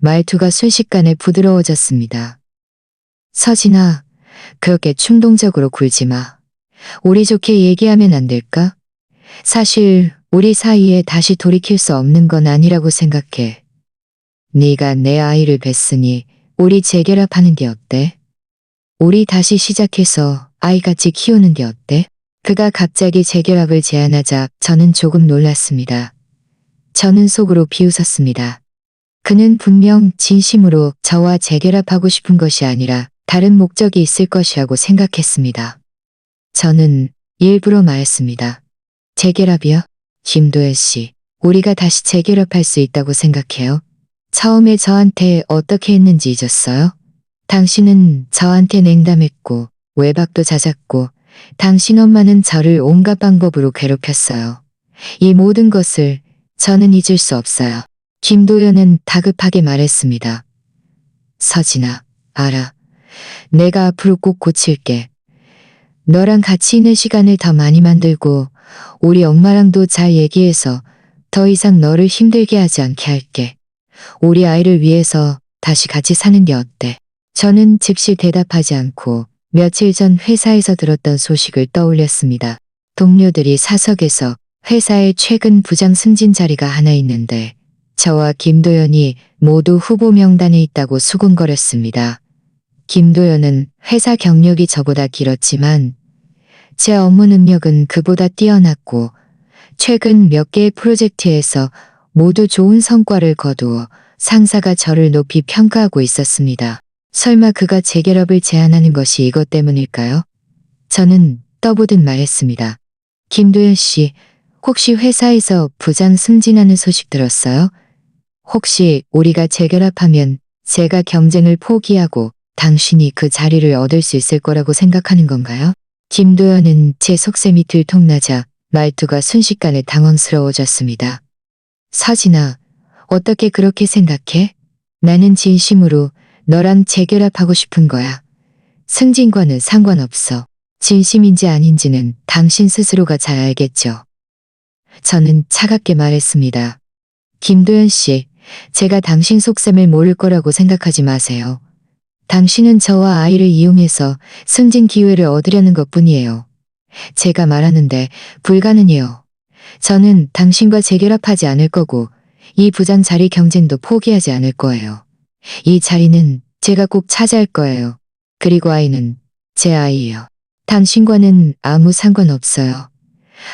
말투가 순식간에 부드러워졌습니다. 서진아, 그렇게 충동적으로 굴지 마. 우리 좋게 얘기하면 안 될까? 사실 우리 사이에 다시 돌이킬 수 없는 건 아니라고 생각해. 네가 내 아이를 뱄으니 우리 재결합하는 게 어때? 우리 다시 시작해서 아이같이 키우는 게 어때? 그가 갑자기 재결합을 제안하자 저는 조금 놀랐습니다. 저는 속으로 비웃었습니다. 그는 분명 진심으로 저와 재결합하고 싶은 것이 아니라 다른 목적이 있을 것이라고 생각했습니다. 저는 일부러 말했습니다. 재결합이요? 김도연 씨, 우리가 다시 재결합할 수 있다고 생각해요? 처음에 저한테 어떻게 했는지 잊었어요? 당신은 저한테 냉담했고 외박도 잦았고 당신 엄마는 저를 온갖 방법으로 괴롭혔어요. 이 모든 것을 저는 잊을 수 없어요. 김도연은 다급하게 말했습니다. 서진아, 알아. 내가 앞으로 꼭 고칠게. 너랑 같이 있는 시간을 더 많이 만들고 우리 엄마랑도 잘 얘기해서 더 이상 너를 힘들게 하지 않게 할게. 우리 아이를 위해서 다시 같이 사는 게 어때? 저는 즉시 대답하지 않고 며칠 전 회사에서 들었던 소식을 떠올렸습니다. 동료들이 사석에서 회사에 최근 부장 승진 자리가 하나 있는데 저와 김도연이 모두 후보 명단에 있다고 수군거렸습니다. 김도연은 회사 경력이 저보다 길었지만 제 업무 능력은 그보다 뛰어났고 최근 몇 개의 프로젝트에서 모두 좋은 성과를 거두어 상사가 저를 높이 평가하고 있었습니다. 설마 그가 재결합을 제안하는 것이 이것 때문일까요? 저는 떠보듯 말했습니다. 김도연 씨, 혹시 회사에서 부장 승진하는 소식 들었어요? 혹시 우리가 재결합하면 제가 경쟁을 포기하고 당신이 그 자리를 얻을 수 있을 거라고 생각하는 건가요? 김도연은 제 속셈이 들통나자 말투가 순식간에 당황스러워졌습니다. 서진아, 어떻게 그렇게 생각해? 나는 진심으로 너랑 재결합하고 싶은 거야. 승진과는 상관없어. 진심인지 아닌지는 당신 스스로가 잘 알겠죠. 저는 차갑게 말했습니다. 김도연 씨, 제가 당신 속셈을 모를 거라고 생각하지 마세요. 당신은 저와 아이를 이용해서 승진 기회를 얻으려는 것뿐이에요. 제가 말하는데 불가능해요. 저는 당신과 재결합하지 않을 거고 이 부장 자리 경쟁도 포기하지 않을 거예요. 이 자리는 제가 꼭 차지할 거예요. 그리고 아이는 제 아이예요. 당신과는 아무 상관없어요.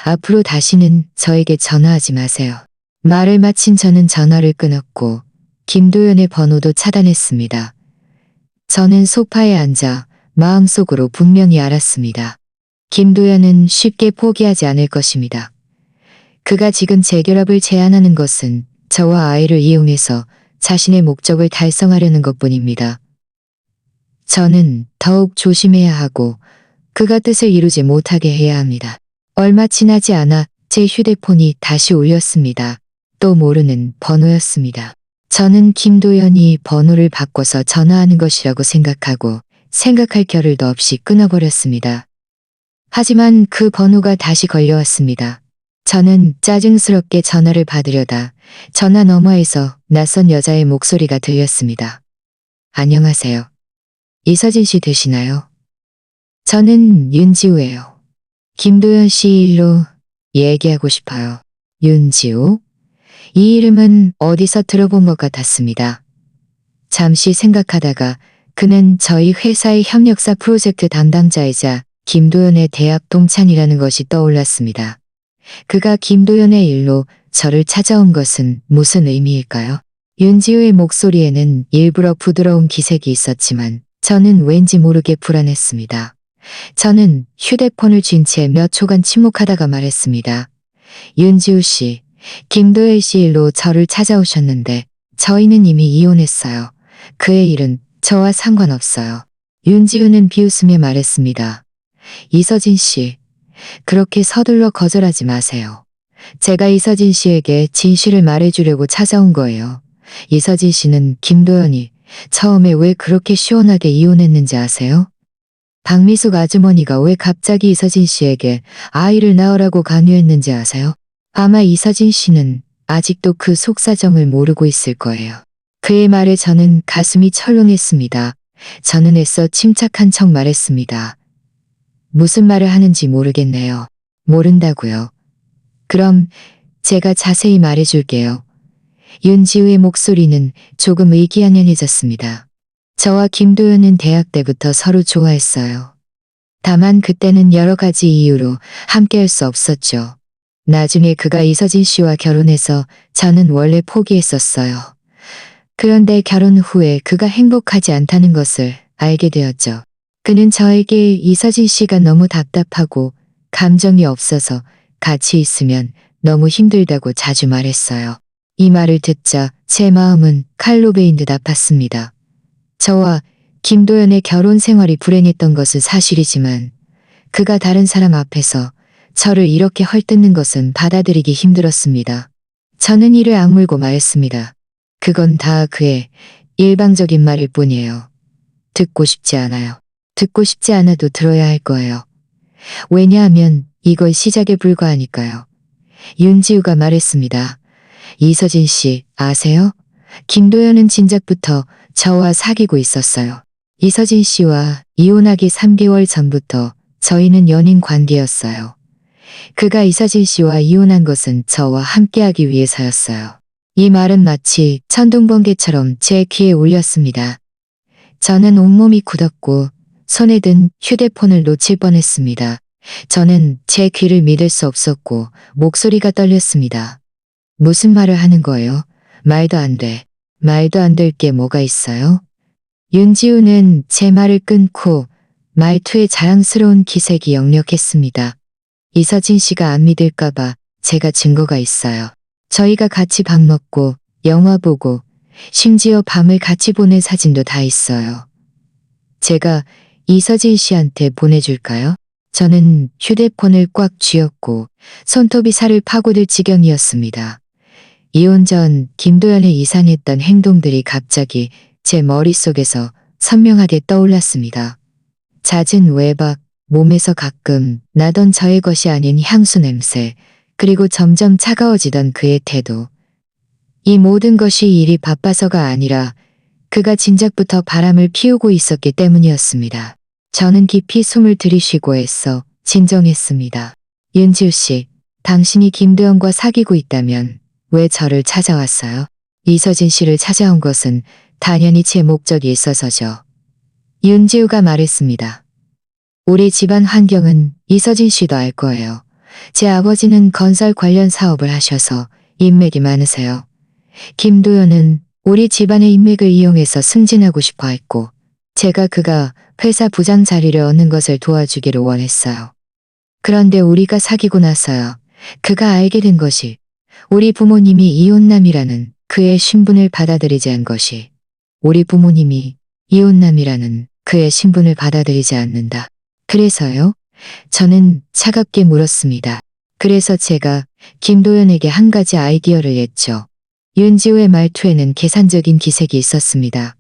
앞으로 다시는 저에게 전화하지 마세요. 말을 마친 저는 전화를 끊었고 김도연의 번호도 차단했습니다. 저는 소파에 앉아 마음속으로 분명히 알았습니다. 김도연은 쉽게 포기하지 않을 것입니다. 그가 지금 재결합을 제안하는 것은 저와 아이를 이용해서 자신의 목적을 달성하려는 것뿐입니다. 저는 더욱 조심해야 하고 그가 뜻을 이루지 못하게 해야 합니다. 얼마 지나지 않아 제 휴대폰이 다시 울렸습니다. 또 모르는 번호였습니다. 저는 김도연이 번호를 바꿔서 전화하는 것이라고 생각하고 생각할 겨를도 없이 끊어버렸습니다. 하지만 그 번호가 다시 걸려왔습니다. 저는 짜증스럽게 전화를 받으려다 전화 너머에서 낯선 여자의 목소리가 들렸습니다. 안녕하세요. 이서진 씨 되시나요? 저는 윤지우예요. 김도연 씨 일로 얘기하고 싶어요. 윤지우? 이 이름은 어디서 들어본 것 같았습니다. 잠시 생각하다가 그는 저희 회사의 협력사 프로젝트 담당자이자 김도연의 대학 동창이라는 것이 떠올랐습니다. 그가 김도연의 일로 저를 찾아온 것은 무슨 의미일까요? 윤지우의 목소리에는 일부러 부드러운 기색이 있었지만 저는 왠지 모르게 불안했습니다. 저는 휴대폰을 쥔 채 몇 초간 침묵하다가 말했습니다. 윤지우 씨, 김도연 씨 일로 저를 찾아오셨는데 저희는 이미 이혼했어요. 그의 일은 저와 상관없어요. 윤지우는 비웃으며 말했습니다. 이서진 씨, 그렇게 서둘러 거절하지 마세요. 제가 이서진 씨에게 진실을 말해주려고 찾아온 거예요. 이서진 씨는 김도연이 처음에 왜 그렇게 시원하게 이혼했는지 아세요? 박미숙 아주머니가 왜 갑자기 이서진 씨에게 아이를 낳으라고 강요했는지 아세요? 아마 이서진 씨는 아직도 그 속사정을 모르고 있을 거예요. 그의 말에 저는 가슴이 철렁했습니다. 저는 애써 침착한 척 말했습니다. 무슨 말을 하는지 모르겠네요. 모른다고요. 그럼 제가 자세히 말해줄게요. 윤지우의 목소리는 조금 의기양양해졌습니다. 저와 김도연은 대학 때부터 서로 좋아했어요. 다만 그때는 여러 가지 이유로 함께할 수 없었죠. 나중에 그가 이서진 씨와 결혼해서 저는 원래 포기했었어요. 그런데 결혼 후에 그가 행복하지 않다는 것을 알게 되었죠. 그는 저에게 이서진 씨가 너무 답답하고 감정이 없어서 같이 있으면 너무 힘들다고 자주 말했어요. 이 말을 듣자 제 마음은 칼로 베인 듯 아팠습니다. 저와 김도연의 결혼 생활이 불행했던 것은 사실이지만 그가 다른 사람 앞에서 저를 이렇게 헐뜯는 것은 받아들이기 힘들었습니다. 저는 이를 악물고 말했습니다. 그건 다 그의 일방적인 말일 뿐이에요. 듣고 싶지 않아요. 듣고 싶지 않아도 들어야 할 거예요. 왜냐하면 이건 시작에 불과하니까요. 윤지우가 말했습니다. 이서진 씨 아세요? 김도연은 진작부터 저와 사귀고 있었어요. 이서진 씨와 이혼하기 3개월 전부터 저희는 연인 관계였어요. 그가 이서진 씨와 이혼한 것은 저와 함께하기 위해서였어요. 이 말은 마치 천둥번개처럼 제 귀에 울렸습니다. 저는 온몸이 굳었고 손에 든 휴대폰을 놓칠 뻔했습니다. 저는 제 귀를 믿을 수 없었고 목소리가 떨렸습니다. 무슨 말을 하는 거예요? 말도 안 돼. 말도 안 될 게 뭐가 있어요? 윤지우는 제 말을 끊고 말투에 자랑스러운 기색이 역력했습니다. 이서진 씨가 안 믿을까봐 제가 증거가 있어요. 저희가 같이 밥 먹고 영화 보고 심지어 밤을 같이 보낸 사진도 다 있어요. 제가 이서진 씨한테 보내줄까요? 저는 휴대폰을 꽉 쥐었고 손톱이 살을 파고들 지경이었습니다. 이혼 전 김도연의 이상했던 행동들이 갑자기 제 머릿속에서 선명하게 떠올랐습니다. 잦은 외박, 몸에서 가끔 나던 저의 것이 아닌 향수 냄새, 그리고 점점 차가워지던 그의 태도. 이 모든 것이 일이 바빠서가 아니라 그가 진작부터 바람을 피우고 있었기 때문이었습니다. 저는 깊이 숨을 들이쉬고 애써 진정했습니다. 윤지우 씨, 당신이 김도연과 사귀고 있다면 왜 저를 찾아왔어요? 이서진 씨를 찾아온 것은 당연히 제 목적이 있어서죠. 윤지우가 말했습니다. 우리 집안 환경은 이서진 씨도 알 거예요. 제 아버지는 건설 관련 사업을 하셔서 인맥이 많으세요. 김도연은 우리 집안의 인맥을 이용해서 승진하고 싶어 했고 제가 그가 회사 부장 자리를 얻는 것을 도와주기를 원했어요. 그런데 우리가 사귀고 나서야 그가 알게 된 것이 우리 부모님이 이혼남이라는 그의 신분을 받아들이지 않은 것이 우리 부모님이 이혼남이라는 그의 신분을 받아들이지 않는다. 그래서요? 저는 차갑게 물었습니다. 그래서 제가 김도연에게 한 가지 아이디어를 냈죠. 윤지우의 말투에는 계산적인 기색이 있었습니다.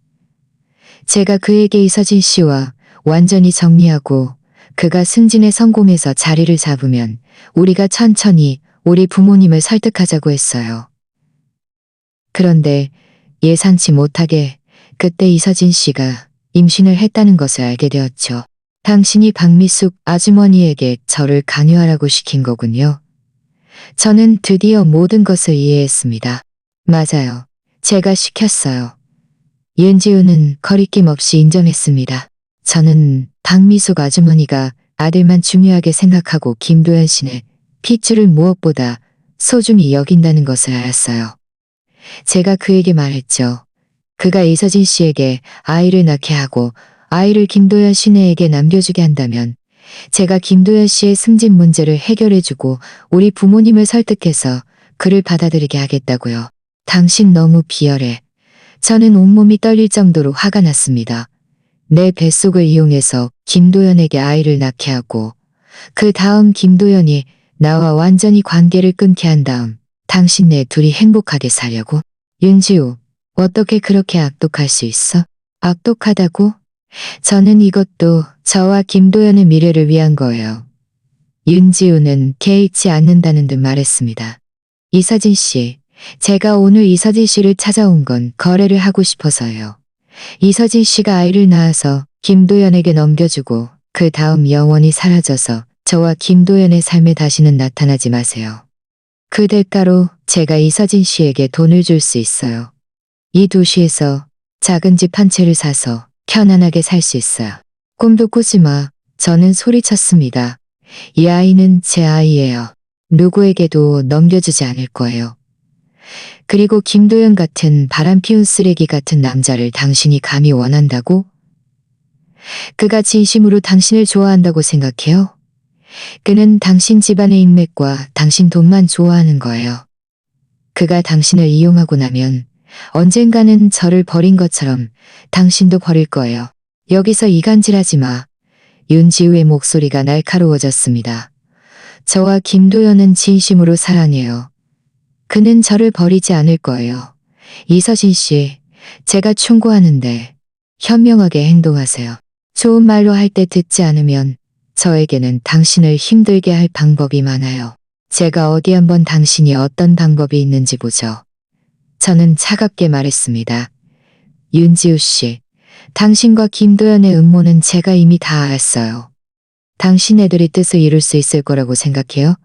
제가 그에게 이서진 씨와 완전히 정리하고 그가 승진에 성공해서 자리를 잡으면 우리가 천천히 우리 부모님을 설득하자고 했어요. 그런데 예상치 못하게 그때 이서진 씨가 임신을 했다는 것을 알게 되었죠. 당신이 박미숙 아주머니에게 저를 간유하라고 시킨 거군요. 저는 드디어 모든 것을 이해했습니다. 맞아요. 제가 시켰어요. 윤지우는 거리낌 없이 인정했습니다. 저는 박미숙 아주머니가 아들만 중요하게 생각하고 김도연 씨는 핏줄을 무엇보다 소중히 여긴다는 것을 알았어요. 제가 그에게 말했죠. 그가 이서진 씨에게 아이를 낳게 하고 아이를 김도연 씨네에게 남겨주게 한다면 제가 김도연 씨의 승진 문제를 해결해주고 우리 부모님을 설득해서 그를 받아들이게 하겠다고요. 당신 너무 비열해. 저는 온몸이 떨릴 정도로 화가 났습니다. 내 뱃속을 이용해서 김도연에게 아이를 낳게 하고 그 다음 김도연이 나와 완전히 관계를 끊게 한 다음 당신네 둘이 행복하게 살려고? 윤지우, 어떻게 그렇게 악독할 수 있어? 악독하다고? 저는 이것도 저와 김도연의 미래를 위한 거예요. 윤지우는 개의치 않는다는 듯 말했습니다. 이서진 씨, 제가 오늘 이서진 씨를 찾아온 건 거래를 하고 싶어서요. 이서진 씨가 아이를 낳아서 김도연에게 넘겨주고 그 다음 영원히 사라져서 저와 김도연의 삶에 다시는 나타나지 마세요. 그 대가로 제가 이서진 씨에게 돈을 줄 수 있어요. 이 도시에서 작은 집 한 채를 사서 편안하게 살 수 있어요. 꿈도 꾸지 마. 저는 소리쳤습니다. 이 아이는 제 아이예요. 누구에게도 넘겨주지 않을 거예요. 그리고 김도연 같은 바람피운 쓰레기 같은 남자를 당신이 감히 원한다고? 그가 진심으로 당신을 좋아한다고 생각해요? 그는 당신 집안의 인맥과 당신 돈만 좋아하는 거예요. 그가 당신을 이용하고 나면 언젠가는 저를 버린 것처럼 당신도 버릴 거예요. 여기서 이간질하지 마. 윤지우의 목소리가 날카로워졌습니다. 저와 김도연은 진심으로 사랑해요. 그는 저를 버리지 않을 거예요. 이서진 씨, 제가 충고하는데 현명하게 행동하세요. 좋은 말로 할 때 듣지 않으면 저에게는 당신을 힘들게 할 방법이 많아요. 제가 어디 한번 당신이 어떤 방법이 있는지 보죠. 저는 차갑게 말했습니다. 윤지우 씨, 당신과 김도연의 음모는 제가 이미 다 알았어요. 당신 애들이 뜻을 이룰 수 있을 거라고 생각해요?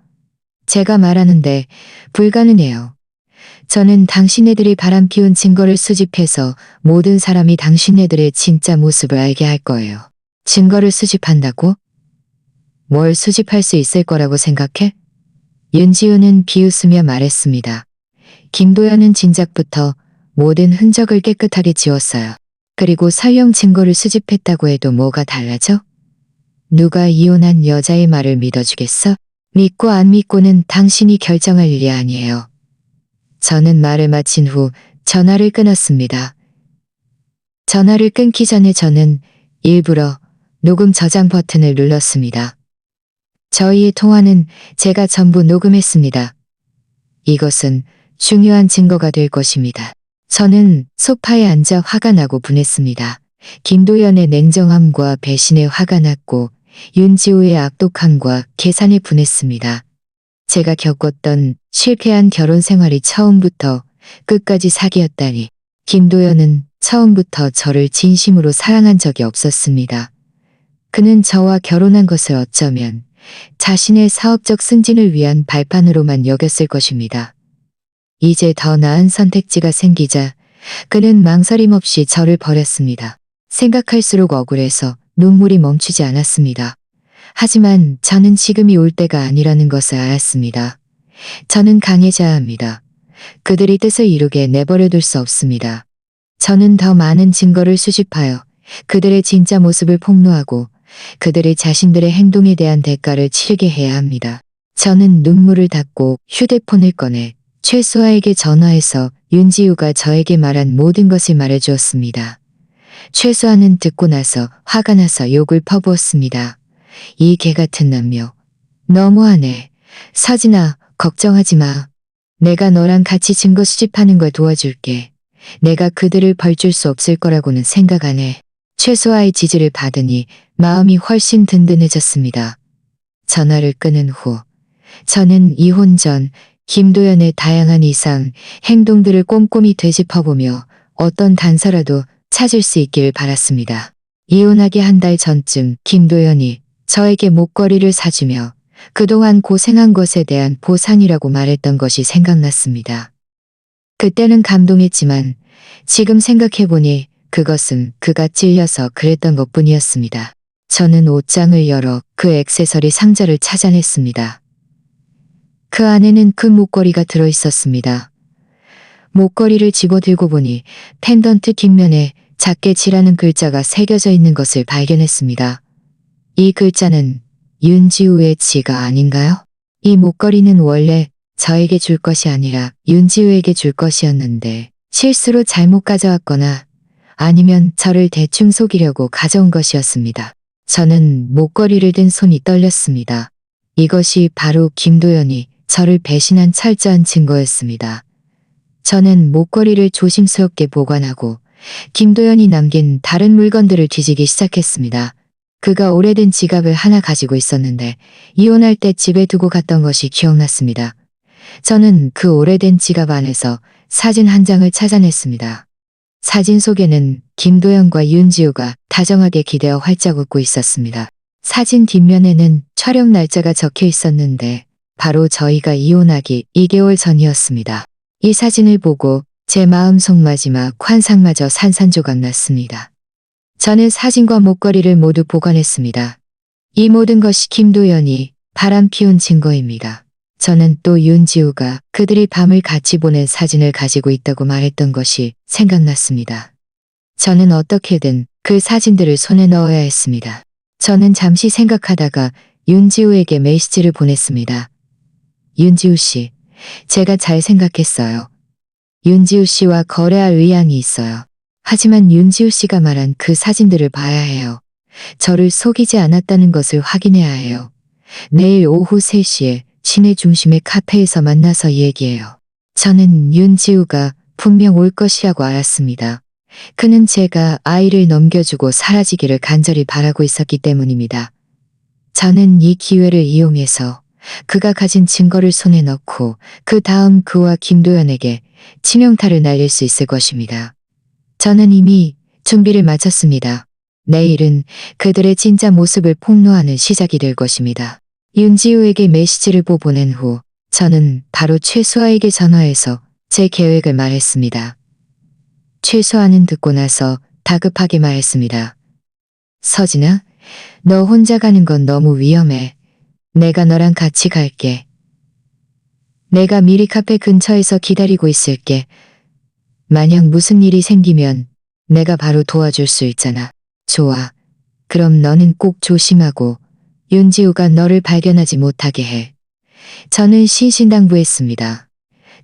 제가 말하는데 불가능해요. 저는 당신네들이 바람피운 증거를 수집해서 모든 사람이 당신네들의 진짜 모습을 알게 할 거예요. 증거를 수집한다고? 뭘 수집할 수 있을 거라고 생각해? 윤지우는 비웃으며 말했습니다. 김도연은 진작부터 모든 흔적을 깨끗하게 지웠어요. 그리고 설령 증거를 수집했다고 해도 뭐가 달라져? 누가 이혼한 여자의 말을 믿어주겠어? 믿고 안 믿고는 당신이 결정할 일이 아니에요. 저는 말을 마친 후 전화를 끊었습니다. 전화를 끊기 전에 저는 일부러 녹음 저장 버튼을 눌렀습니다. 저희의 통화는 제가 전부 녹음했습니다. 이것은 중요한 증거가 될 것입니다. 저는 소파에 앉아 화가 나고 분했습니다. 김도연의 냉정함과 배신에 화가 났고 윤지우의 악독함과 계산에 분했습니다. 제가 겪었던 실패한 결혼 생활이 처음부터 끝까지 사기였다니. 김도연은 처음부터 저를 진심으로 사랑한 적이 없었습니다. 그는 저와 결혼한 것을 어쩌면 자신의 사업적 승진을 위한 발판으로만 여겼을 것입니다. 이제 더 나은 선택지가 생기자 그는 망설임 없이 저를 버렸습니다. 생각할수록 억울해서 눈물이 멈추지 않았습니다. 하지만 저는 지금이 올 때가 아니라는 것을 알았습니다. 저는 강해져야 합니다. 그들이 뜻을 이루게 내버려 둘 수 없습니다. 저는 더 많은 증거를 수집하여 그들의 진짜 모습을 폭로하고 그들의 자신들의 행동에 대한 대가를 치르게 해야 합니다. 저는 눈물을 닦고 휴대폰을 꺼내 최수아에게 전화해서 윤지우가 저에게 말한 모든 것을 말해주었습니다. 최수아는 듣고 나서 화가 나서 욕을 퍼부었습니다. 이 개 같은 남녀. 너무하네. 서진아, 걱정하지 마. 내가 너랑 같이 증거 수집하는 걸 도와줄게. 내가 그들을 벌줄 수 없을 거라고는 생각 안 해. 최수아의 지지를 받으니 마음이 훨씬 든든해졌습니다. 전화를 끊은 후 저는 이혼 전 김도연의 다양한 이상 행동들을 꼼꼼히 되짚어보며 어떤 단서라도 찾을 수 있길 바랐습니다. 이혼하기 한 달 전쯤 김도연이 저에게 목걸이를 사주며 그동안 고생한 것에 대한 보상이라고 말했던 것이 생각났습니다. 그때는 감동했지만 지금 생각해보니 그것은 그가 찔려서 그랬던 것뿐이었습니다. 저는 옷장을 열어 그 액세서리 상자를 찾아냈습니다. 그 안에는 그 목걸이가 들어있었습니다. 목걸이를 집어들고 보니 펜던트 뒷면에 작게 지라는 글자가 새겨져 있는 것을 발견했습니다. 이 글자는 윤지우의 지가 아닌가요? 이 목걸이는 원래 저에게 줄 것이 아니라 윤지우에게 줄 것이었는데 실수로 잘못 가져왔거나 아니면 저를 대충 속이려고 가져온 것이었습니다. 저는 목걸이를 든 손이 떨렸습니다. 이것이 바로 김도연이 저를 배신한 철저한 증거였습니다. 저는 목걸이를 조심스럽게 보관하고 김도연이 남긴 다른 물건들을 뒤지기 시작했습니다. 그가 오래된 지갑을 하나 가지고 있었는데 이혼할 때 집에 두고 갔던 것이 기억났습니다. 저는 그 오래된 지갑 안에서 사진 한 장을 찾아냈습니다. 사진 속에는 김도연과 윤지우가 다정하게 기대어 활짝 웃고 있었습니다. 사진 뒷면에는 촬영 날짜가 적혀 있었는데 바로 저희가 이혼하기 2개월 전이었습니다. 이 사진을 보고 제 마음속 마지막 환상마저 산산조각 났습니다. 저는 사진과 목걸이를 모두 보관했습니다. 이 모든 것이 김도연이 바람 피운 증거입니다. 저는 또 윤지우가 그들이 밤을 같이 보낸 사진을 가지고 있다고 말했던 것이 생각났습니다. 저는 어떻게든 그 사진들을 손에 넣어야 했습니다. 저는 잠시 생각하다가 윤지우에게 메시지를 보냈습니다. 윤지우 씨, 제가 잘 생각했어요. 윤지우 씨와 거래할 의향이 있어요. 하지만 윤지우 씨가 말한 그 사진들을 봐야 해요. 저를 속이지 않았다는 것을 확인해야 해요. 내일 오후 3시에 시내 중심의 카페에서 만나서 얘기해요. 저는 윤지우가 분명 올 것이라고 알았습니다. 그는 제가 아이를 넘겨주고 사라지기를 간절히 바라고 있었기 때문입니다. 저는 이 기회를 이용해서 그가 가진 증거를 손에 넣고 그 다음 그와 김도연에게 치명타를 날릴 수 있을 것입니다. 저는 이미 준비를 마쳤습니다. 내일은 그들의 진짜 모습을 폭로하는 시작이 될 것입니다. 윤지우에게 메시지를 보낸 후 저는 바로 최수아에게 전화해서 제 계획을 말했습니다. 최수아는 듣고 나서 다급하게 말했습니다. 서진아, 너 혼자 가는 건 너무 위험해. 내가 너랑 같이 갈게. 내가 미리 카페 근처에서 기다리고 있을게. 만약 무슨 일이 생기면 내가 바로 도와줄 수 있잖아. 좋아. 그럼 너는 꼭 조심하고 윤지우가 너를 발견하지 못하게 해. 저는 신신당부했습니다.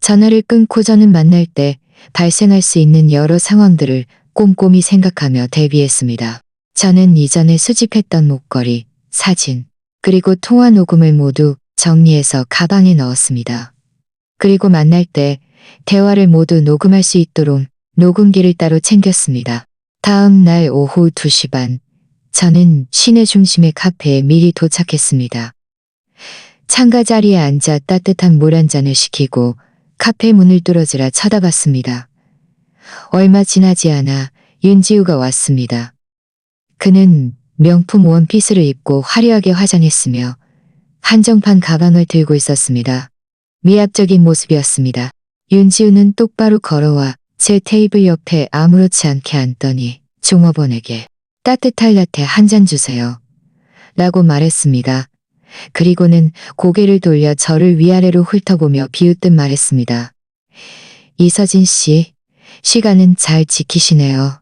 전화를 끊고 저는 만날 때 발생할 수 있는 여러 상황들을 꼼꼼히 생각하며 대비했습니다. 저는 이전에 수집했던 목걸이, 사진, 그리고 통화 녹음을 모두 정리해서 가방에 넣었습니다. 그리고 만날 때 대화를 모두 녹음할 수 있도록 녹음기를 따로 챙겼습니다. 다음 날 오후 2시 반, 저는 시내 중심의 카페에 미리 도착했습니다. 창가 자리에 앉아 따뜻한 물 한 잔을 시키고 카페 문을 뚫어지라 쳐다봤습니다. 얼마 지나지 않아 윤지우가 왔습니다. 그는 명품 원피스를 입고 화려하게 화장했으며 한정판 가방을 들고 있었습니다. 위압적인 모습이었습니다. 윤지우는 똑바로 걸어와 제 테이블 옆에 아무렇지 않게 앉더니 종업원에게 따뜻한 라테 한 잔 주세요. 라고 말했습니다. 그리고는 고개를 돌려 저를 위아래로 훑어보며 비웃듯 말했습니다. 이서진 씨, 시간은 잘 지키시네요.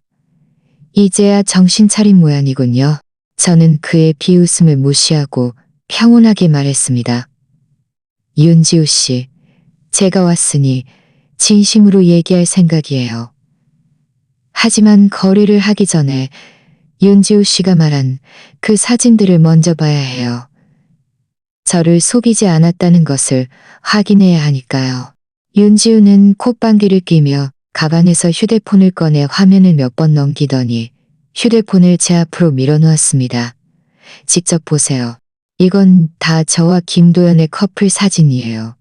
이제야 정신 차린 모양이군요. 저는 그의 비웃음을 무시하고 평온하게 말했습니다. 윤지우 씨, 제가 왔으니 진심으로 얘기할 생각이에요. 하지만 거래를 하기 전에 윤지우 씨가 말한 그 사진들을 먼저 봐야 해요. 저를 속이지 않았다는 것을 확인해야 하니까요. 윤지우는 콧방귀를 뀌며 가방에서 휴대폰을 꺼내 화면을 몇 번 넘기더니 휴대폰을 제 앞으로 밀어놓았습니다. 직접 보세요. 이건 다 저와 김도연의 커플 사진이에요.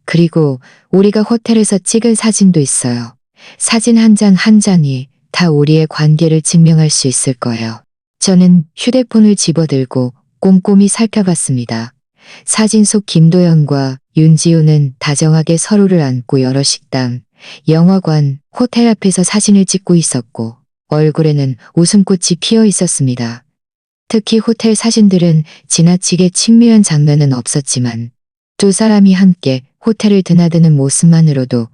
그리고 우리가 호텔에서 찍은 사진도 있어요. 사진 한 장 한 장이 다 우리의 관계를 증명할 수 있을 거예요. 저는 휴대폰을 집어들고 꼼꼼히 살펴봤습니다. 사진 속 김도연과 윤지우는 다정하게 서로를 안고 여러 식당, 영화관, 호텔 앞에서 사진을 찍고 있었고 얼굴에는 웃음꽃이 피어 있었습니다. 특히 호텔 사진들은 지나치게 친밀한 장면은 없었지만 두 사람이 함께 호텔을 드나드는 모습만으로도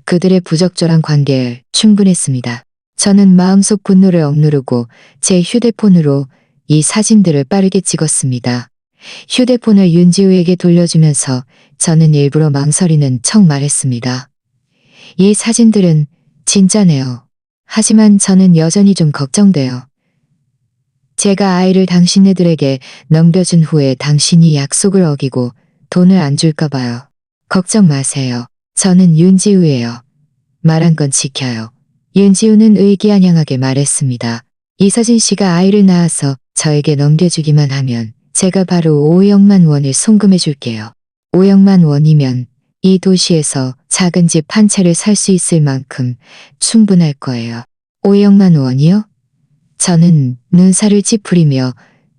그들의 부적절한 관계에 충분했습니다. 저는 마음속 분노를 억누르고 제 휴대폰으로 이 사진들을 빠르게 찍었습니다. 휴대폰을 윤지우에게 돌려주면서 저는 일부러 망설이는 척 말했습니다. 이 사진들은 진짜네요. 하지만 저는 여전히 좀 걱정돼요. 제가 아이를 당신네들에게 넘겨준 후에 당신이 약속을 어기고 돈을 안 줄까 봐요. 걱정 마세요. 저는 윤지우예요. 말한 건 지켜요. 윤지우는 의기양양하게 말했습니다. 이서진 씨가 아이를 낳아서 저에게 넘겨주기만 하면 제가 바로 5억만 원을 송금해 줄게요. 5억만 원이면 이 도시에서 작은 집 한 채를 살 수 있을 만큼 충분할 거예요. 5억만 원이요? 저는 눈살을 찌푸리며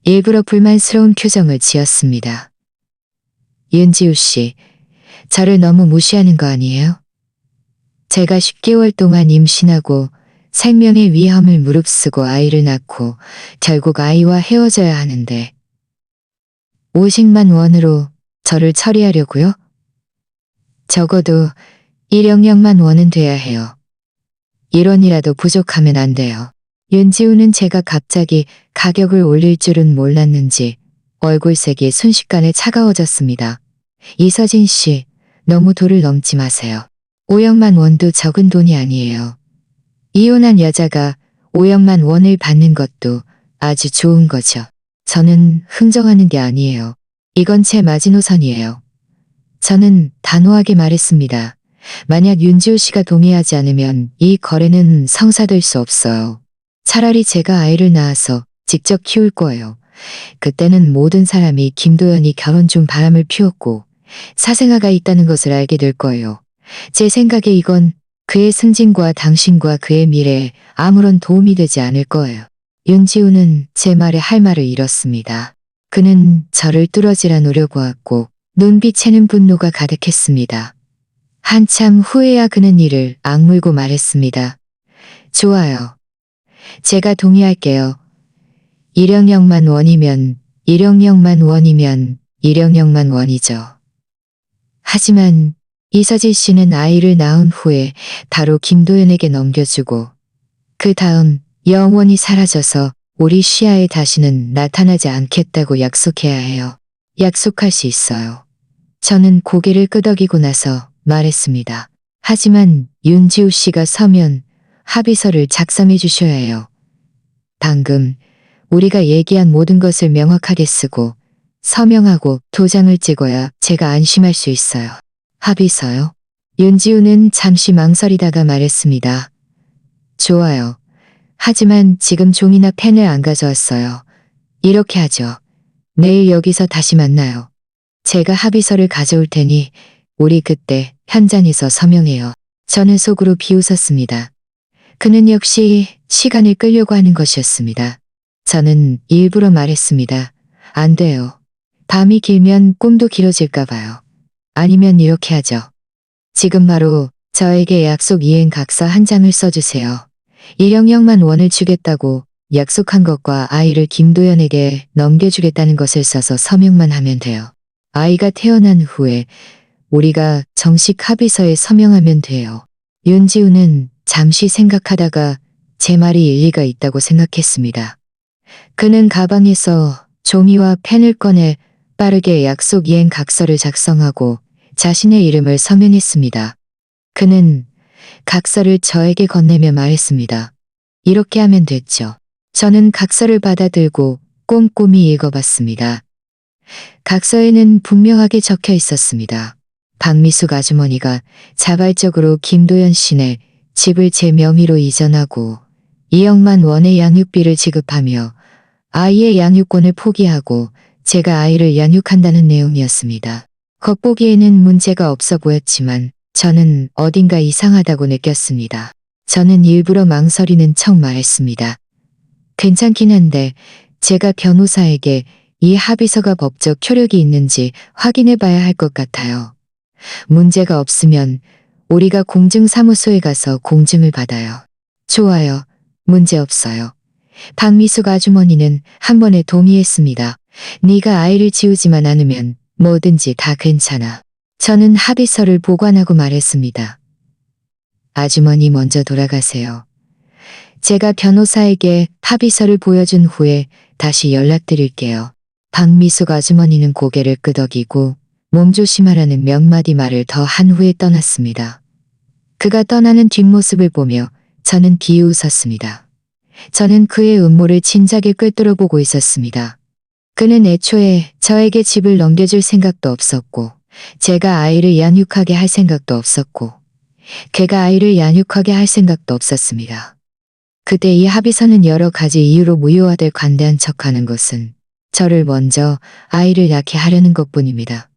일부러 불만스러운 표정을 지었습니다. 윤지우 씨, 저를 너무 무시하는 거 아니에요? 제가 10개월 동안 임신하고 생명의 위험을 무릅쓰고 아이를 낳고 결국 아이와 헤어져야 하는데 50만 원으로 저를 처리하려고요? 적어도 1억만 원은 돼야 해요. 1원이라도 부족하면 안 돼요. 윤지우는 제가 갑자기 가격을 올릴 줄은 몰랐는지 얼굴색이 순식간에 차가워졌습니다. 이서진 씨, 너무 도를 넘지 마세요. 5억만 원도 적은 돈이 아니에요. 이혼한 여자가 5억만 원을 받는 것도 아주 좋은 거죠. 저는 흥정하는 게 아니에요. 이건 제 마지노선이에요. 저는 단호하게 말했습니다. 만약 윤지우 씨가 동의하지 않으면 이 거래는 성사될 수 없어요. 차라리 제가 아이를 낳아서 직접 키울 거예요. 그때는 모든 사람이 김도연이 결혼 중 바람을 피웠고 사생아가 있다는 것을 알게 될 거예요. 제 생각에 이건 그의 승진과 당신과 그의 미래에 아무런 도움이 되지 않을 거예요. 윤지우는 제 말에 할 말을 잃었습니다. 그는 저를 뚫어지라 노려보았고 눈빛에는 분노가 가득했습니다. 한참 후에야 그는 이를 악물고 말했습니다. 좋아요. 제가 동의할게요. 1억만 원이면 1억만 원이면 1억만 원이죠. 하지만 이서진 씨는 아이를 낳은 후에 바로 김도연에게 넘겨주고 그 다음 영원히 사라져서 우리 시야에 다시는 나타나지 않겠다고 약속해야 해요. 약속할 수 있어요. 저는 고개를 끄덕이고 나서 말했습니다. 하지만 윤지우 씨가 서면 합의서를 작성해 주셔야 해요. 방금 우리가 얘기한 모든 것을 명확하게 쓰고 서명하고 도장을 찍어야 제가 안심할 수 있어요. 합의서요? 윤지우는 잠시 망설이다가 말했습니다. 좋아요. 하지만 지금 종이나 펜을 안 가져왔어요. 이렇게 하죠. 내일 여기서 다시 만나요. 제가 합의서를 가져올 테니 우리 그때 현장에서 서명해요. 저는 속으로 비웃었습니다. 그는 역시 시간을 끌려고 하는 것이었습니다. 저는 일부러 말했습니다. 안 돼요. 밤이 길면 꿈도 길어질까 봐요. 아니면 이렇게 하죠. 지금 바로 저에게 약속 이행 각서 한 장을 써주세요. 1억만 원을 주겠다고 약속한 것과 아이를 김도연에게 넘겨주겠다는 것을 써서 서명만 하면 돼요. 아이가 태어난 후에 우리가 정식 합의서에 서명하면 돼요. 윤지우는 잠시 생각하다가 제 말이 일리가 있다고 생각했습니다. 그는 가방에서 종이와 펜을 꺼내 빠르게 약속 이행 각서를 작성하고 자신의 이름을 서명했습니다. 그는 각서를 저에게 건네며 말했습니다. 이렇게 하면 됐죠. 저는 각서를 받아들고 꼼꼼히 읽어봤습니다. 각서에는 분명하게 적혀 있었습니다. 박미숙 아주머니가 자발적으로 김도연 씨네 집을 제 명의로 이전하고 2억만 원의 양육비를 지급하며 아이의 양육권을 포기하고 제가 아이를 양육한다는 내용이었습니다. 겉보기에는 문제가 없어 보였지만 저는 어딘가 이상하다고 느꼈습니다. 저는 일부러 망설이는 척 말했습니다. 괜찮긴 한데 제가 변호사에게 이 합의서가 법적 효력이 있는지 확인해 봐야 할 것 같아요. 문제가 없으면 우리가 공증사무소에 가서 공증을 받아요. 좋아요. 문제 없어요. 박미숙 아주머니는 한 번에 동의했습니다. 네가 아이를 지우지만 않으면 뭐든지 다 괜찮아. 저는 합의서를 보관하고 말했습니다. 아주머니 먼저 돌아가세요. 제가 변호사에게 합의서를 보여준 후에 다시 연락드릴게요. 박미숙 아주머니는 고개를 끄덕이고 몸조심하라는 몇 마디 말을 더 한 후에 떠났습니다. 그가 떠나는 뒷모습을 보며 저는 비웃었습니다. 저는 그의 음모를 진작에 꿰뚫어 보고 있었습니다. 그는 애초에 저에게 집을 넘겨줄 생각도 없었고 제가 아이를 양육하게 할 생각도 없었고 걔가 아이를 양육하게 할 생각도 없었습니다. 그때 이 합의서는 여러 가지 이유로 무효화될 관대한 척하는 것은 저를 먼저 아이를 낳게 하려는 것뿐입니다.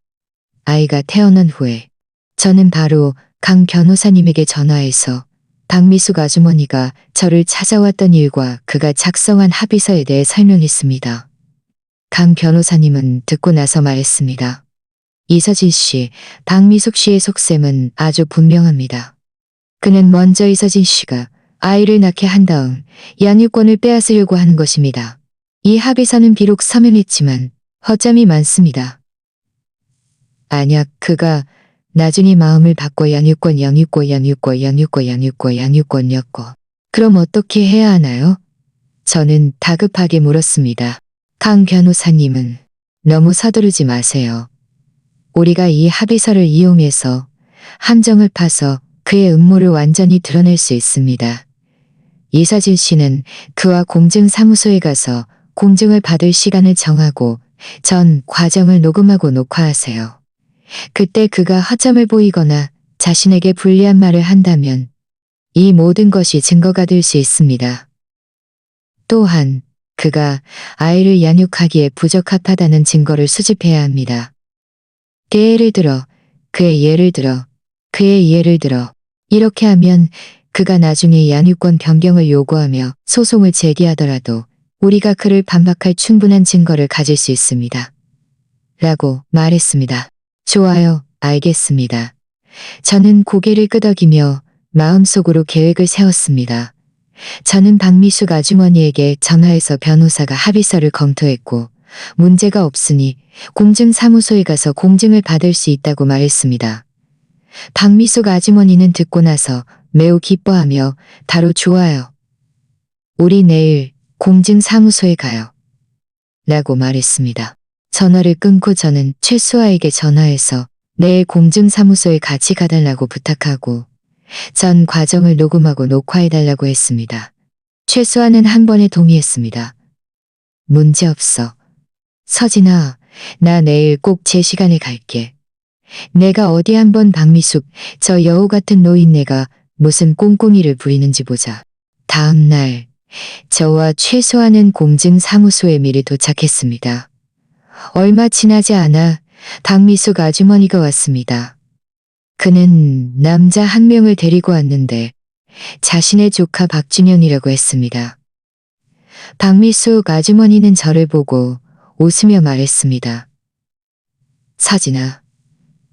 아이가 태어난 후에 저는 바로 강 변호사님에게 전화해서 박미숙 아주머니가 저를 찾아왔던 일과 그가 작성한 합의서에 대해 설명했습니다. 강 변호사님은 듣고 나서 말했습니다. 이서진 씨, 박미숙 씨의 속셈은 아주 분명합니다. 그는 먼저 이서진 씨가 아이를 낳게 한 다음 양육권을 빼앗으려고 하는 것입니다. 이 합의서는 비록 서명했지만 허점이 많습니다. 만약 그가 나중에 마음을 바꿔 양육권 그럼 어떻게 해야 하나요? 저는 다급하게 물었습니다. 강 변호사님은 너무 서두르지 마세요. 우리가 이 합의서를 이용해서 함정을 파서 그의 음모를 완전히 드러낼 수 있습니다. 이서진 씨는 그와 공증사무소에 가서 공증을 받을 시간을 정하고 전 과정을 녹음하고 녹화하세요. 그때 그가 허점을 보이거나 자신에게 불리한 말을 한다면 이 모든 것이 증거가 될 수 있습니다. 또한 그가 아이를 양육하기에 부적합하다는 증거를 수집해야 합니다. 그의 예를 들어 이렇게 하면 그가 나중에 양육권 변경을 요구하며 소송을 제기하더라도 우리가 그를 반박할 충분한 증거를 가질 수 있습니다. 라고 말했습니다. 좋아요, 알겠습니다. 저는 고개를 끄덕이며 마음속으로 계획을 세웠습니다. 저는 박미숙 아주머니에게 전화해서 변호사가 합의서를 검토했고 문제가 없으니 공증사무소에 가서 공증을 받을 수 있다고 말했습니다. 박미숙 아주머니는 듣고 나서 매우 기뻐하며 바로 좋아요. 우리 내일 공증사무소에 가요. 라고 말했습니다. 전화를 끊고 저는 최수아에게 전화해서 내일 공증사무소에 같이 가달라고 부탁하고 전 과정을 녹음하고 녹화해달라고 했습니다. 최수아는 한 번에 동의했습니다. 문제없어. 서진아, 나 내일 꼭 제 시간에 갈게. 내가 어디 한번 박미숙, 저 여우 같은 노인네가 무슨 꽁꽁이를 부리는지 보자. 다음 날 저와 최수아는 공증사무소에 미리 도착했습니다. 얼마 지나지 않아 박미숙 아주머니가 왔습니다. 그는 남자 한 명을 데리고 왔는데 자신의 조카 박준현이라고 했습니다. 박미숙 아주머니는 저를 보고 웃으며 말했습니다. 서진아,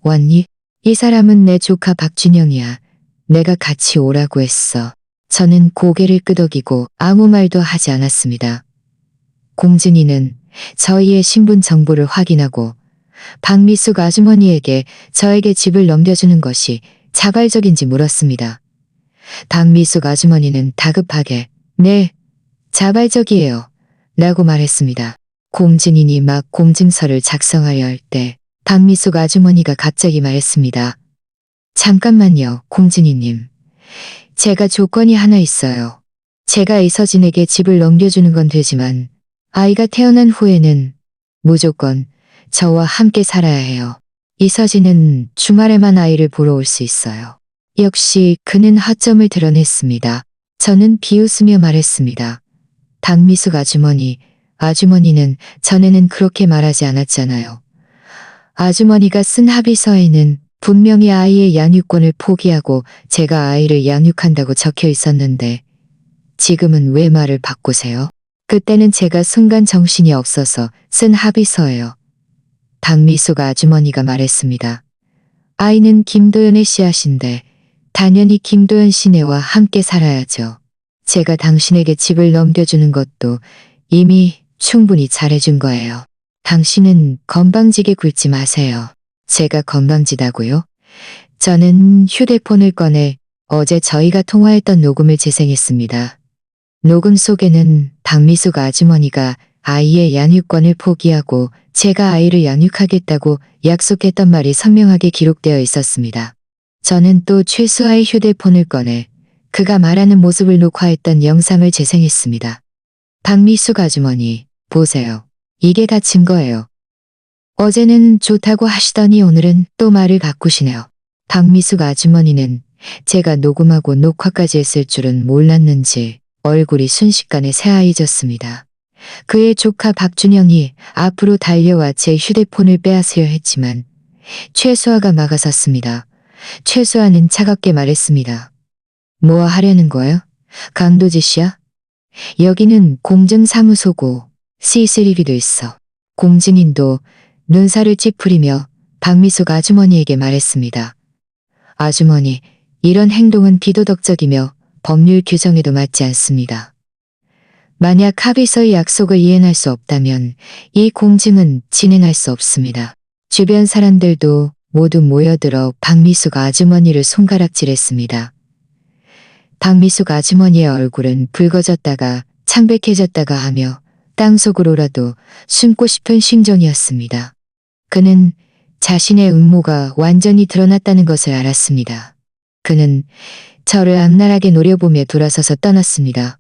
왔니? 이 사람은 내 조카 박준영이야. 내가 같이 오라고 했어. 저는 고개를 끄덕이고 아무 말도 하지 않았습니다. 공진이는 저희의 신분 정보를 확인하고 박미숙 아주머니에게 저에게 집을 넘겨주는 것이 자발적인지 물었습니다. 박미숙 아주머니는 다급하게 네, 자발적이에요. 라고 말했습니다. 공진인이 막 공증서를 작성하려 할 때 박미숙 아주머니가 갑자기 말했습니다. 잠깐만요, 공진이님. 제가 조건이 하나 있어요. 제가 이서진에게 집을 넘겨주는 건 되지만 아이가 태어난 후에는 무조건 저와 함께 살아야 해요. 이서진은 주말에만 아이를 보러 올 수 있어요. 역시 그는 허점을 드러냈습니다. 저는 비웃으며 말했습니다. 박미숙 아주머니는 전에는 그렇게 말하지 않았잖아요. 아주머니가 쓴 합의서에는 분명히 아이의 양육권을 포기하고 제가 아이를 양육한다고 적혀 있었는데 지금은 왜 말을 바꾸세요? 그때는 제가 순간 정신이 없어서 쓴 합의서예요. 박미숙 아주머니가 말했습니다. 아이는 김도연의 씨앗인데 당연히 김도연 씨네와 함께 살아야죠. 제가 당신에게 집을 넘겨주는 것도 이미 충분히 잘해준 거예요. 당신은 건방지게 굴지 마세요. 제가 건방지다고요? 저는 휴대폰을 꺼내 어제 저희가 통화했던 녹음을 재생했습니다. 녹음 속에는 박미숙 아주머니가 아이의 양육권을 포기하고 제가 아이를 양육하겠다고 약속했던 말이 선명하게 기록되어 있었습니다. 저는 또 최수아의 휴대폰을 꺼내 그가 말하는 모습을 녹화했던 영상을 재생했습니다. 박미숙 아주머니, 보세요. 이게 다 증거예요. 어제는 좋다고 하시더니 오늘은 또 말을 바꾸시네요. 박미숙 아주머니는 제가 녹음하고 녹화까지 했을 줄은 몰랐는지 얼굴이 순식간에 새하얘졌습니다. 그의 조카 박준영이 앞으로 달려와 제 휴대폰을 빼앗으려 했지만 최수아가 막아섰습니다. 최수아는 차갑게 말했습니다. 뭐 하려는 거예요? 강도지 씨야? 여기는 공증사무소고 CCTV도 있어. 공증인도 눈살을 찌푸리며 박미숙 아주머니에게 말했습니다. 아주머니, 이런 행동은 비도덕적이며 법률 규정에도 맞지 않습니다. 만약 합의서의 약속을 이행할 수 없다면 이 공증은 진행할 수 없습니다. 주변 사람들도 모두 모여들어 박미숙 아주머니를 손가락질했습니다. 박미숙 아주머니의 얼굴은 붉어졌다가 창백해졌다가 하며 땅속으로라도 숨고 싶은 심정이었습니다. 그는 자신의 음모가 완전히 드러났다는 것을 알았습니다. 그는 저를 악랄하게 노려보며 돌아서서 떠났습니다.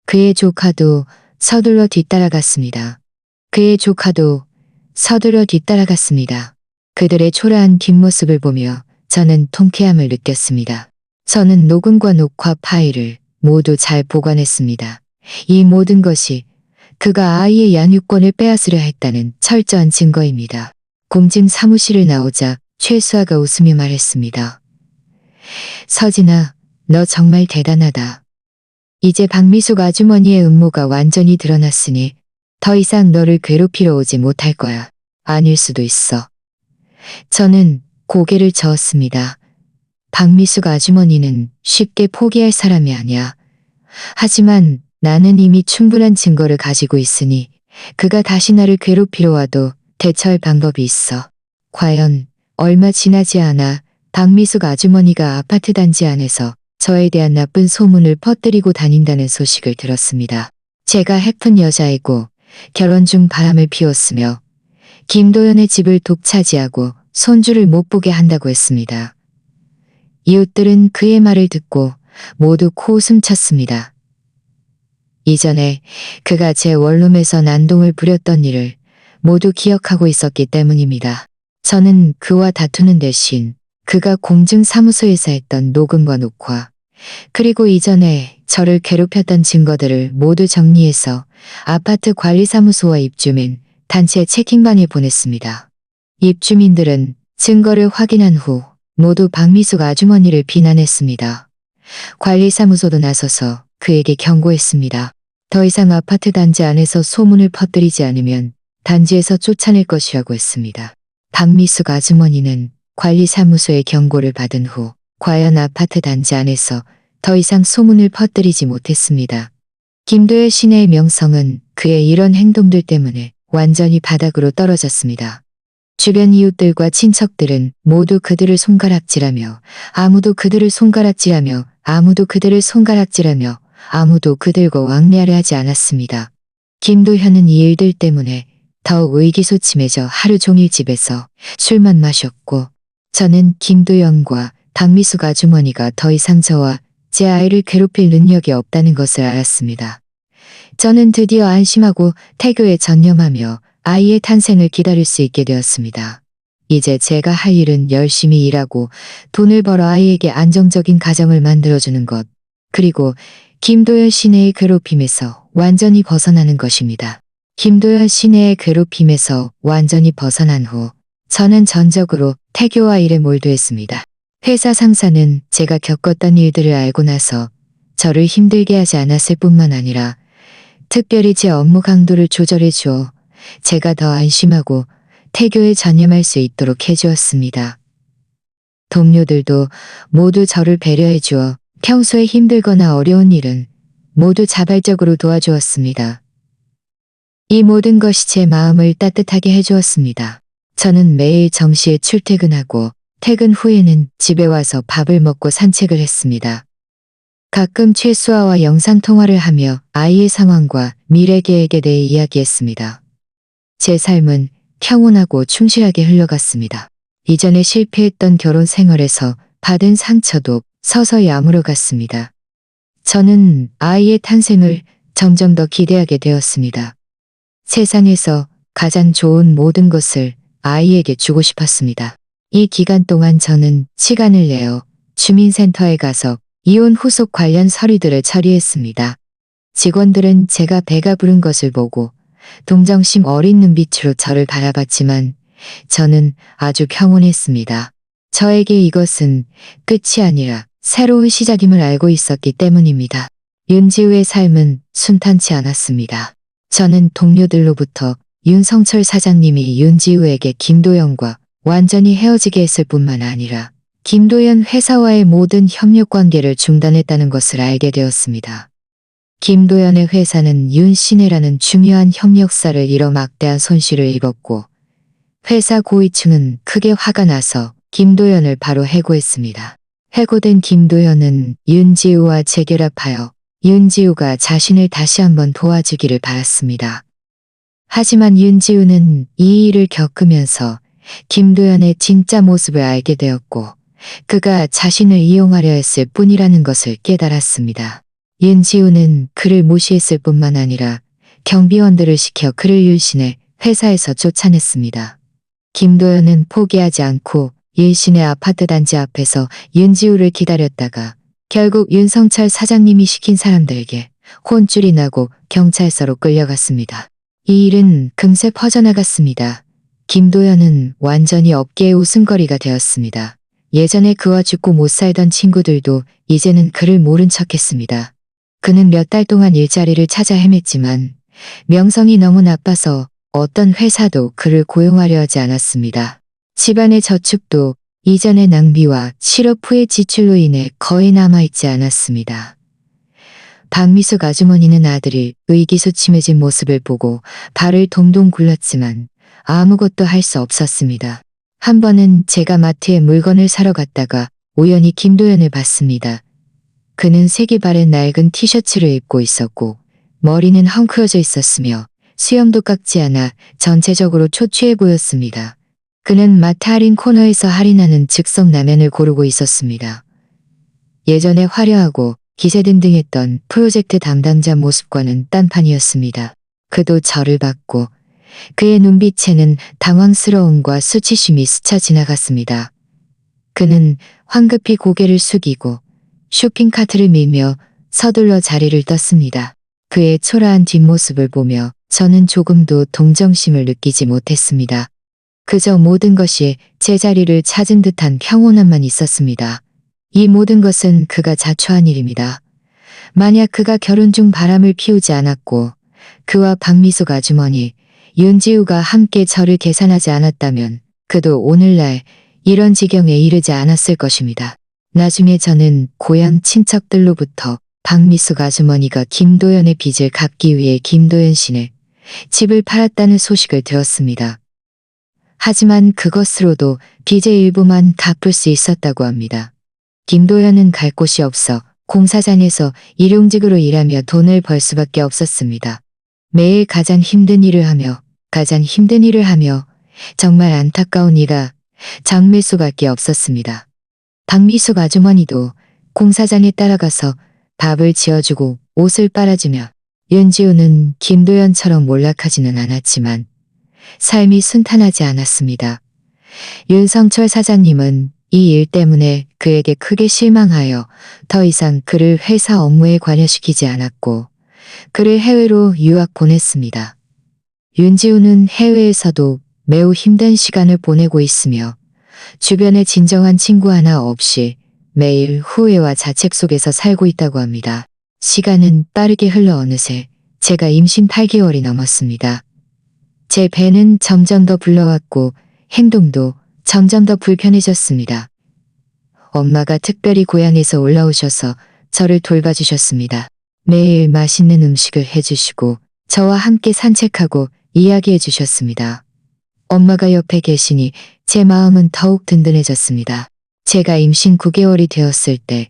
그의 조카도 서둘러 뒤따라갔습니다. 그들의 초라한 뒷모습을 보며 저는 통쾌함을 느꼈습니다. 저는 녹음과 녹화 파일을 모두 잘 보관했습니다. 이 모든 것이 그가 아이의 양육권을 빼앗으려 했다는 철저한 증거입니다. 공증 사무실을 나오자 최수아가 웃으며 말했습니다. 서진아, 너 정말 대단하다. 이제 박미숙 아주머니의 음모가 완전히 드러났으니 더 이상 너를 괴롭히러 오지 못할 거야. 아닐 수도 있어. 저는 고개를 저었습니다. 박미숙 아주머니는 쉽게 포기할 사람이 아니야. 하지만 나는 이미 충분한 증거를 가지고 있으니 그가 다시 나를 괴롭히러 와도 대처할 방법이 있어. 과연 얼마 지나지 않아 박미숙 아주머니가 아파트 단지 안에서 저에 대한 나쁜 소문을 퍼뜨리고 다닌다는 소식을 들었습니다. 제가 해픈 여자이고 결혼 중 바람을 피웠으며 김도연의 집을 독차지하고 손주를 못 보게 한다고 했습니다. 이웃들은 그의 말을 듣고 모두 코웃음 쳤습니다. 이전에 그가 제 원룸에서 난동을 부렸던 일을 모두 기억하고 있었기 때문입니다. 저는 그와 다투는 대신 그가 공증사무소에서 했던 녹음과 녹화, 그리고 이전에 저를 괴롭혔던 증거들을 모두 정리해서 아파트 관리사무소와 입주민, 단체 채팅방에 보냈습니다. 입주민들은 증거를 확인한 후 모두 박미숙 아주머니를 비난했습니다. 관리사무소도 나서서 그에게 경고했습니다. 더 이상 아파트 단지 안에서 소문을 퍼뜨리지 않으면 단지에서 쫓아낼 것이라고 했습니다. 박미숙 아주머니는 관리사무소의 경고를 받은 후 과연 아파트 단지 안에서 더 이상 소문을 퍼뜨리지 못했습니다. 김도연 씨네의 명성은 그의 이런 행동들 때문에 완전히 바닥으로 떨어졌습니다. 주변 이웃들과 친척들은 모두 그들을 손가락질하며 아무도 그들을 손가락질하며 아무도 그들과 왕래하려 하지 않았습니다. 김도현은 이 일들 때문에 더욱 의기소침해져 하루 종일 집에서 술만 마셨고 저는 김도연과 박미숙 아주머니가 더 이상 저와 제 아이를 괴롭힐 능력이 없다는 것을 알았습니다. 저는 드디어 안심하고 태교에 전념하며 아이의 탄생을 기다릴 수 있게 되었습니다. 이제 제가 할 일은 열심히 일하고 돈을 벌어 아이에게 안정적인 가정을 만들어주는 것, 그리고 김도연 시내의 괴롭힘에서 완전히 벗어나는 것입니다. 김도연 시내의 괴롭힘에서 완전히 벗어난 후 저는 전적으로 태교와 일에 몰두했습니다. 회사 상사는 제가 겪었던 일들을 알고 나서 저를 힘들게 하지 않았을 뿐만 아니라 특별히 제 업무 강도를 조절해 주어 제가 더 안심하고 태교에 전념할 수 있도록 해주었습니다. 동료들도 모두 저를 배려해 주어 평소에 힘들거나 어려운 일은 모두 자발적으로 도와주었습니다. 이 모든 것이 제 마음을 따뜻하게 해주었습니다. 저는 매일 정시에 출퇴근하고 퇴근 후에는 집에 와서 밥을 먹고 산책을 했습니다. 가끔 최수아와 영상통화를 하며 아이의 상황과 미래 계획에 대해 이야기했습니다. 제 삶은 평온하고 충실하게 흘러갔습니다. 이전에 실패했던 결혼 생활에서 받은 상처도 서서히 아물어갔습니다. 저는 아이의 탄생을 점점 더 기대하게 되었습니다. 세상에서 가장 좋은 모든 것을 아이에게 주고 싶었습니다. 이 기간 동안 저는 시간을 내어 주민센터에 가서 이혼 후속 관련 서류들을 처리했습니다. 직원들은 제가 배가 부른 것을 보고 동정심 어린 눈빛으로 저를 바라봤지만 저는 아주 평온했습니다. 저에게 이것은 끝이 아니라 새로운 시작임을 알고 있었기 때문입니다. 윤지우의 삶은 순탄치 않았습니다. 저는 동료들로부터 윤성철 사장님이 윤지우에게 김도연과 완전히 헤어지게 했을 뿐만 아니라 김도연 회사와의 모든 협력 관계를 중단했다는 것을 알게 되었습니다. 김도연의 회사는 윤신혜라는 중요한 협력사를 잃어 막대한 손실을 입었고 회사 고위층은 크게 화가 나서 김도연을 바로 해고했습니다. 해고된 김도연은 윤지우와 재결합하여 윤지우가 자신을 다시 한번 도와주기를 바랐습니다. 하지만 윤지우는 이 일을 겪으면서 김도연의 진짜 모습을 알게 되었고 그가 자신을 이용하려 했을 뿐이라는 것을 깨달았습니다. 윤지우는 그를 무시했을 뿐만 아니라 경비원들을 시켜 그를 윤신의 회사에서 쫓아냈습니다. 김도연은 포기하지 않고 윤신의 아파트 단지 앞에서 윤지우를 기다렸다가 결국 윤성철 사장님이 시킨 사람들에게 혼쭐이 나고 경찰서로 끌려갔습니다. 이 일은 금세 퍼져나갔습니다. 김도연은 완전히 업계의 웃음거리가 되었습니다. 예전에 그와 죽고 못 살던 친구들도 이제는 그를 모른 척했습니다. 그는 몇 달 동안 일자리를 찾아 헤맸지만 명성이 너무 나빠서 어떤 회사도 그를 고용하려 하지 않았습니다. 집안의 저축도 이전의 낭비와 실업 후의 지출로 인해 거의 남아있지 않았습니다. 박미숙 아주머니는 아들이 의기소침해진 모습을 보고 발을 동동 굴렀지만 아무것도 할 수 없었습니다. 한 번은 제가 마트에 물건을 사러 갔다가 우연히 김도연을 봤습니다. 그는 색이 바른 낡은 티셔츠를 입고 있었고 머리는 헝클어져 있었으며 수염도 깎지 않아 전체적으로 초췌해 보였습니다. 그는 마트 할인 코너에서 할인하는 즉석 라면을 고르고 있었습니다. 예전에 화려하고 기세등등했던 프로젝트 담당자 모습과는 딴판이었습니다. 그도 저를 봤고 그의 눈빛에는 당황스러움과 수치심이 스쳐 지나갔습니다. 그는 황급히 고개를 숙이고 쇼핑카트를 밀며 서둘러 자리를 떴습니다. 그의 초라한 뒷모습을 보며 저는 조금도 동정심을 느끼지 못했습니다. 그저 모든 것이 제자리를 찾은 듯한 평온함만 있었습니다. 이 모든 것은 그가 자초한 일입니다. 만약 그가 결혼 중 바람을 피우지 않았고 그와 박미숙 아주머니, 윤지우가 함께 저를 계산하지 않았다면 그도 오늘날 이런 지경에 이르지 않았을 것입니다. 나중에 저는 고향 친척들로부터 박미숙 아주머니가 김도연의 빚을 갚기 위해 김도연 씨네 집을 팔았다는 소식을 들었습니다. 하지만 그것으로도 빚의 일부만 갚을 수 있었다고 합니다. 김도연은 갈 곳이 없어 공사장에서 일용직으로 일하며 돈을 벌 수밖에 없었습니다. 매일 가장 힘든 일을 하며 정말 안타까운 이가 장밀수밖에 없었습니다. 박미숙 아주머니도 공사장에 따라가서 밥을 지어주고 옷을 빨아주며 윤지우는 김도연처럼 몰락하지는 않았지만 삶이 순탄하지 않았습니다. 윤성철 사장님은 이 일 때문에 그에게 크게 실망하여 더 이상 그를 회사 업무에 관여시키지 않았고 그를 해외로 유학 보냈습니다. 윤지우는 해외에서도 매우 힘든 시간을 보내고 있으며 주변에 진정한 친구 하나 없이 매일 후회와 자책 속에서 살고 있다고 합니다. 시간은 빠르게 흘러 어느새 제가 임신 8개월이 넘었습니다. 제 배는 점점 더 불러왔고 행동도 점점 더 불편해졌습니다. 엄마가 특별히 고향에서 올라오셔서 저를 돌봐주셨습니다. 매일 맛있는 음식을 해주시고 저와 함께 산책하고 이야기해 주셨습니다. 엄마가 옆에 계시니 제 마음은 더욱 든든해졌습니다. 제가 임신 9개월이 되었을 때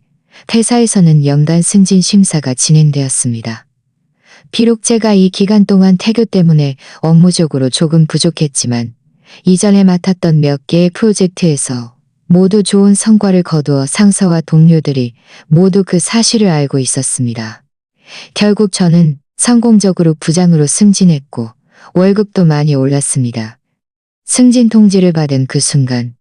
회사에서는 연간 승진 심사가 진행되었습니다. 비록 제가 이 기간 동안 태교 때문에 업무적으로 조금 부족했지만 이전에 맡았던 몇 개의 프로젝트에서 모두 좋은 성과를 거두어 상사와 동료들이 모두 그 사실을 알고 있었습니다. 결국 저는 성공적으로 부장으로 승진했고 월급도 많이 올랐습니다. 승진 통지를 받은 그 순간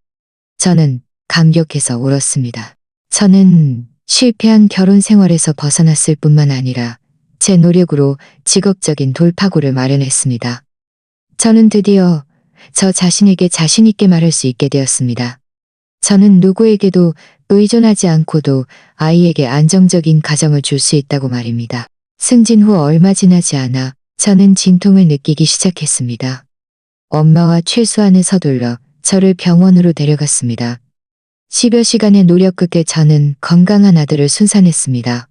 저는 감격해서 울었습니다. 저는 실패한 결혼 생활에서 벗어났을 뿐만 아니라 제 노력으로 직업적인 돌파구를 마련했습니다. 저는 드디어 저 자신에게 자신 있게 말할 수 있게 되었습니다. 저는 누구에게도 의존하지 않고도 아이에게 안정적인 가정을 줄 수 있다고 말입니다. 승진 후 얼마 지나지 않아 저는 진통을 느끼기 시작했습니다. 엄마와 최수아는 서둘러 저를 병원으로 데려갔습니다. 10여 시간의 노력 끝에 저는 건강한 아들을 순산했습니다.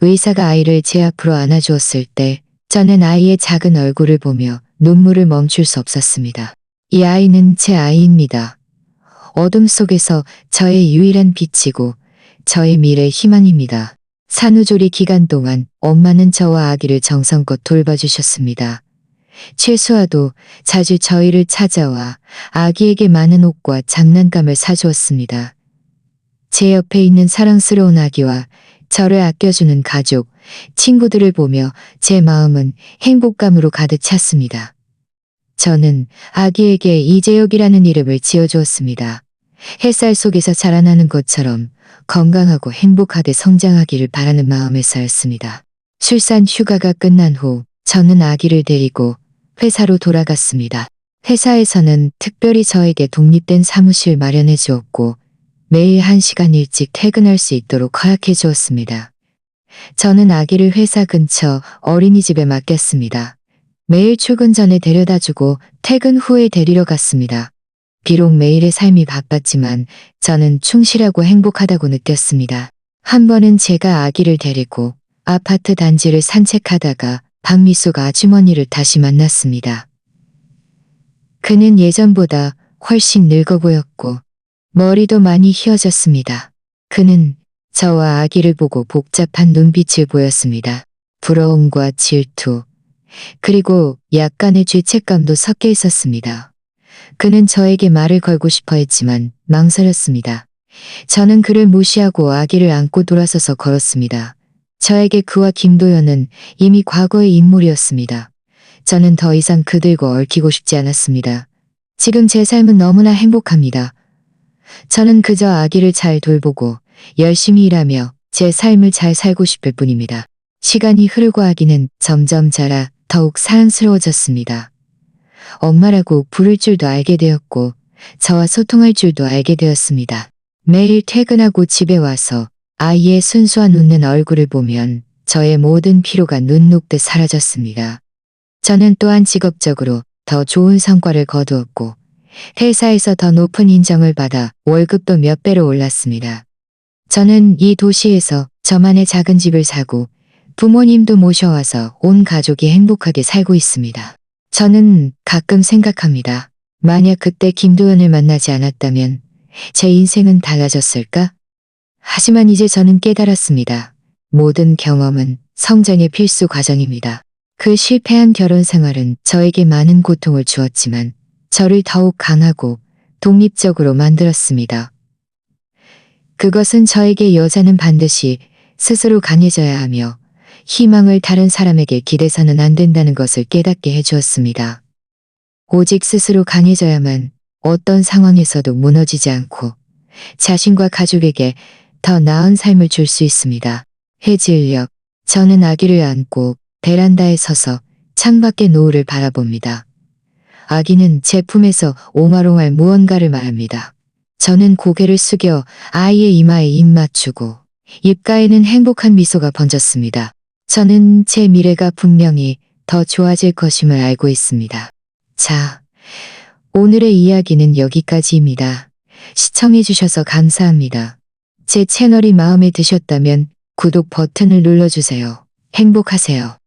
의사가 아이를 제 앞으로 안아주었을 때 저는 아이의 작은 얼굴을 보며 눈물을 멈출 수 없었습니다. 이 아이는 제 아이입니다. 어둠 속에서 저의 유일한 빛이고 저의 미래 희망입니다. 산후조리 기간 동안 엄마는 저와 아기를 정성껏 돌봐주셨습니다. 최수아도 자주 저희를 찾아와 아기에게 많은 옷과 장난감을 사주었습니다. 제 옆에 있는 사랑스러운 아기와 저를 아껴주는 가족, 친구들을 보며 제 마음은 행복감으로 가득 찼습니다. 저는 아기에게 이재혁이라는 이름을 지어주었습니다. 햇살 속에서 자라나는 것처럼 건강하고 행복하게 성장하기를 바라는 마음에서였습니다. 출산 휴가가 끝난 후 저는 아기를 데리고 회사로 돌아갔습니다. 회사에서는 특별히 저에게 독립된 사무실 마련해 주었고 매일 1시간 일찍 퇴근할 수 있도록 허락해 주었습니다. 저는 아기를 회사 근처 어린이집에 맡겼습니다. 매일 출근 전에 데려다주고 퇴근 후에 데리러 갔습니다. 비록 매일의 삶이 바빴지만 저는 충실하고 행복하다고 느꼈습니다. 한 번은 제가 아기를 데리고 아파트 단지를 산책하다가 박미숙 아주머니를 다시 만났습니다. 그는 예전보다 훨씬 늙어 보였고 머리도 많이 휘어졌습니다. 그는 저와 아기를 보고 복잡한 눈빛을 보였습니다. 부러움과 질투, 그리고 약간의 죄책감도 섞여 있었습니다. 그는 저에게 말을 걸고 싶어 했지만 망설였습니다. 저는 그를 무시하고 아기를 안고 돌아서서 걸었습니다. 저에게 그와 김도연은 이미 과거의 인물이었습니다. 저는 더 이상 그들과 얽히고 싶지 않았습니다. 지금 제 삶은 너무나 행복합니다. 저는 그저 아기를 잘 돌보고 열심히 일하며 제 삶을 잘 살고 싶을 뿐입니다. 시간이 흐르고 아기는 점점 자라 더욱 사랑스러워졌습니다. 엄마라고 부를 줄도 알게 되었고 저와 소통할 줄도 알게 되었습니다. 매일 퇴근하고 집에 와서 아이의 순수한 웃는 얼굴을 보면 저의 모든 피로가 눈 녹듯 사라졌습니다. 저는 또한 직업적으로 더 좋은 성과를 거두었고 회사에서 더 높은 인정을 받아 월급도 몇 배로 올랐습니다. 저는 이 도시에서 저만의 작은 집을 사고 부모님도 모셔와서 온 가족이 행복하게 살고 있습니다. 저는 가끔 생각합니다. 만약 그때 김도연을 만나지 않았다면 제 인생은 달라졌을까? 하지만 이제 저는 깨달았습니다. 모든 경험은 성장의 필수 과정입니다. 그 실패한 결혼 생활은 저에게 많은 고통을 주었지만 저를 더욱 강하고 독립적으로 만들었습니다. 그것은 저에게 여자는 반드시 스스로 강해져야 하며 희망을 다른 사람에게 기대서는 안 된다는 것을 깨닫게 해주었습니다. 오직 스스로 강해져야만 어떤 상황에서도 무너지지 않고 자신과 가족에게 더 나은 삶을 줄 수 있습니다. 해질녘, 저는 아기를 안고 베란다에 서서 창밖의 노을을 바라봅니다. 아기는 제 품에서 옹알옹알 무언가를 말합니다. 저는 고개를 숙여 아이의 이마에 입 맞추고 입가에는 행복한 미소가 번졌습니다. 저는 제 미래가 분명히 더 좋아질 것임을 알고 있습니다. 자, 오늘의 이야기는 여기까지입니다. 시청해주셔서 감사합니다. 제 채널이 마음에 드셨다면 구독 버튼을 눌러주세요. 행복하세요.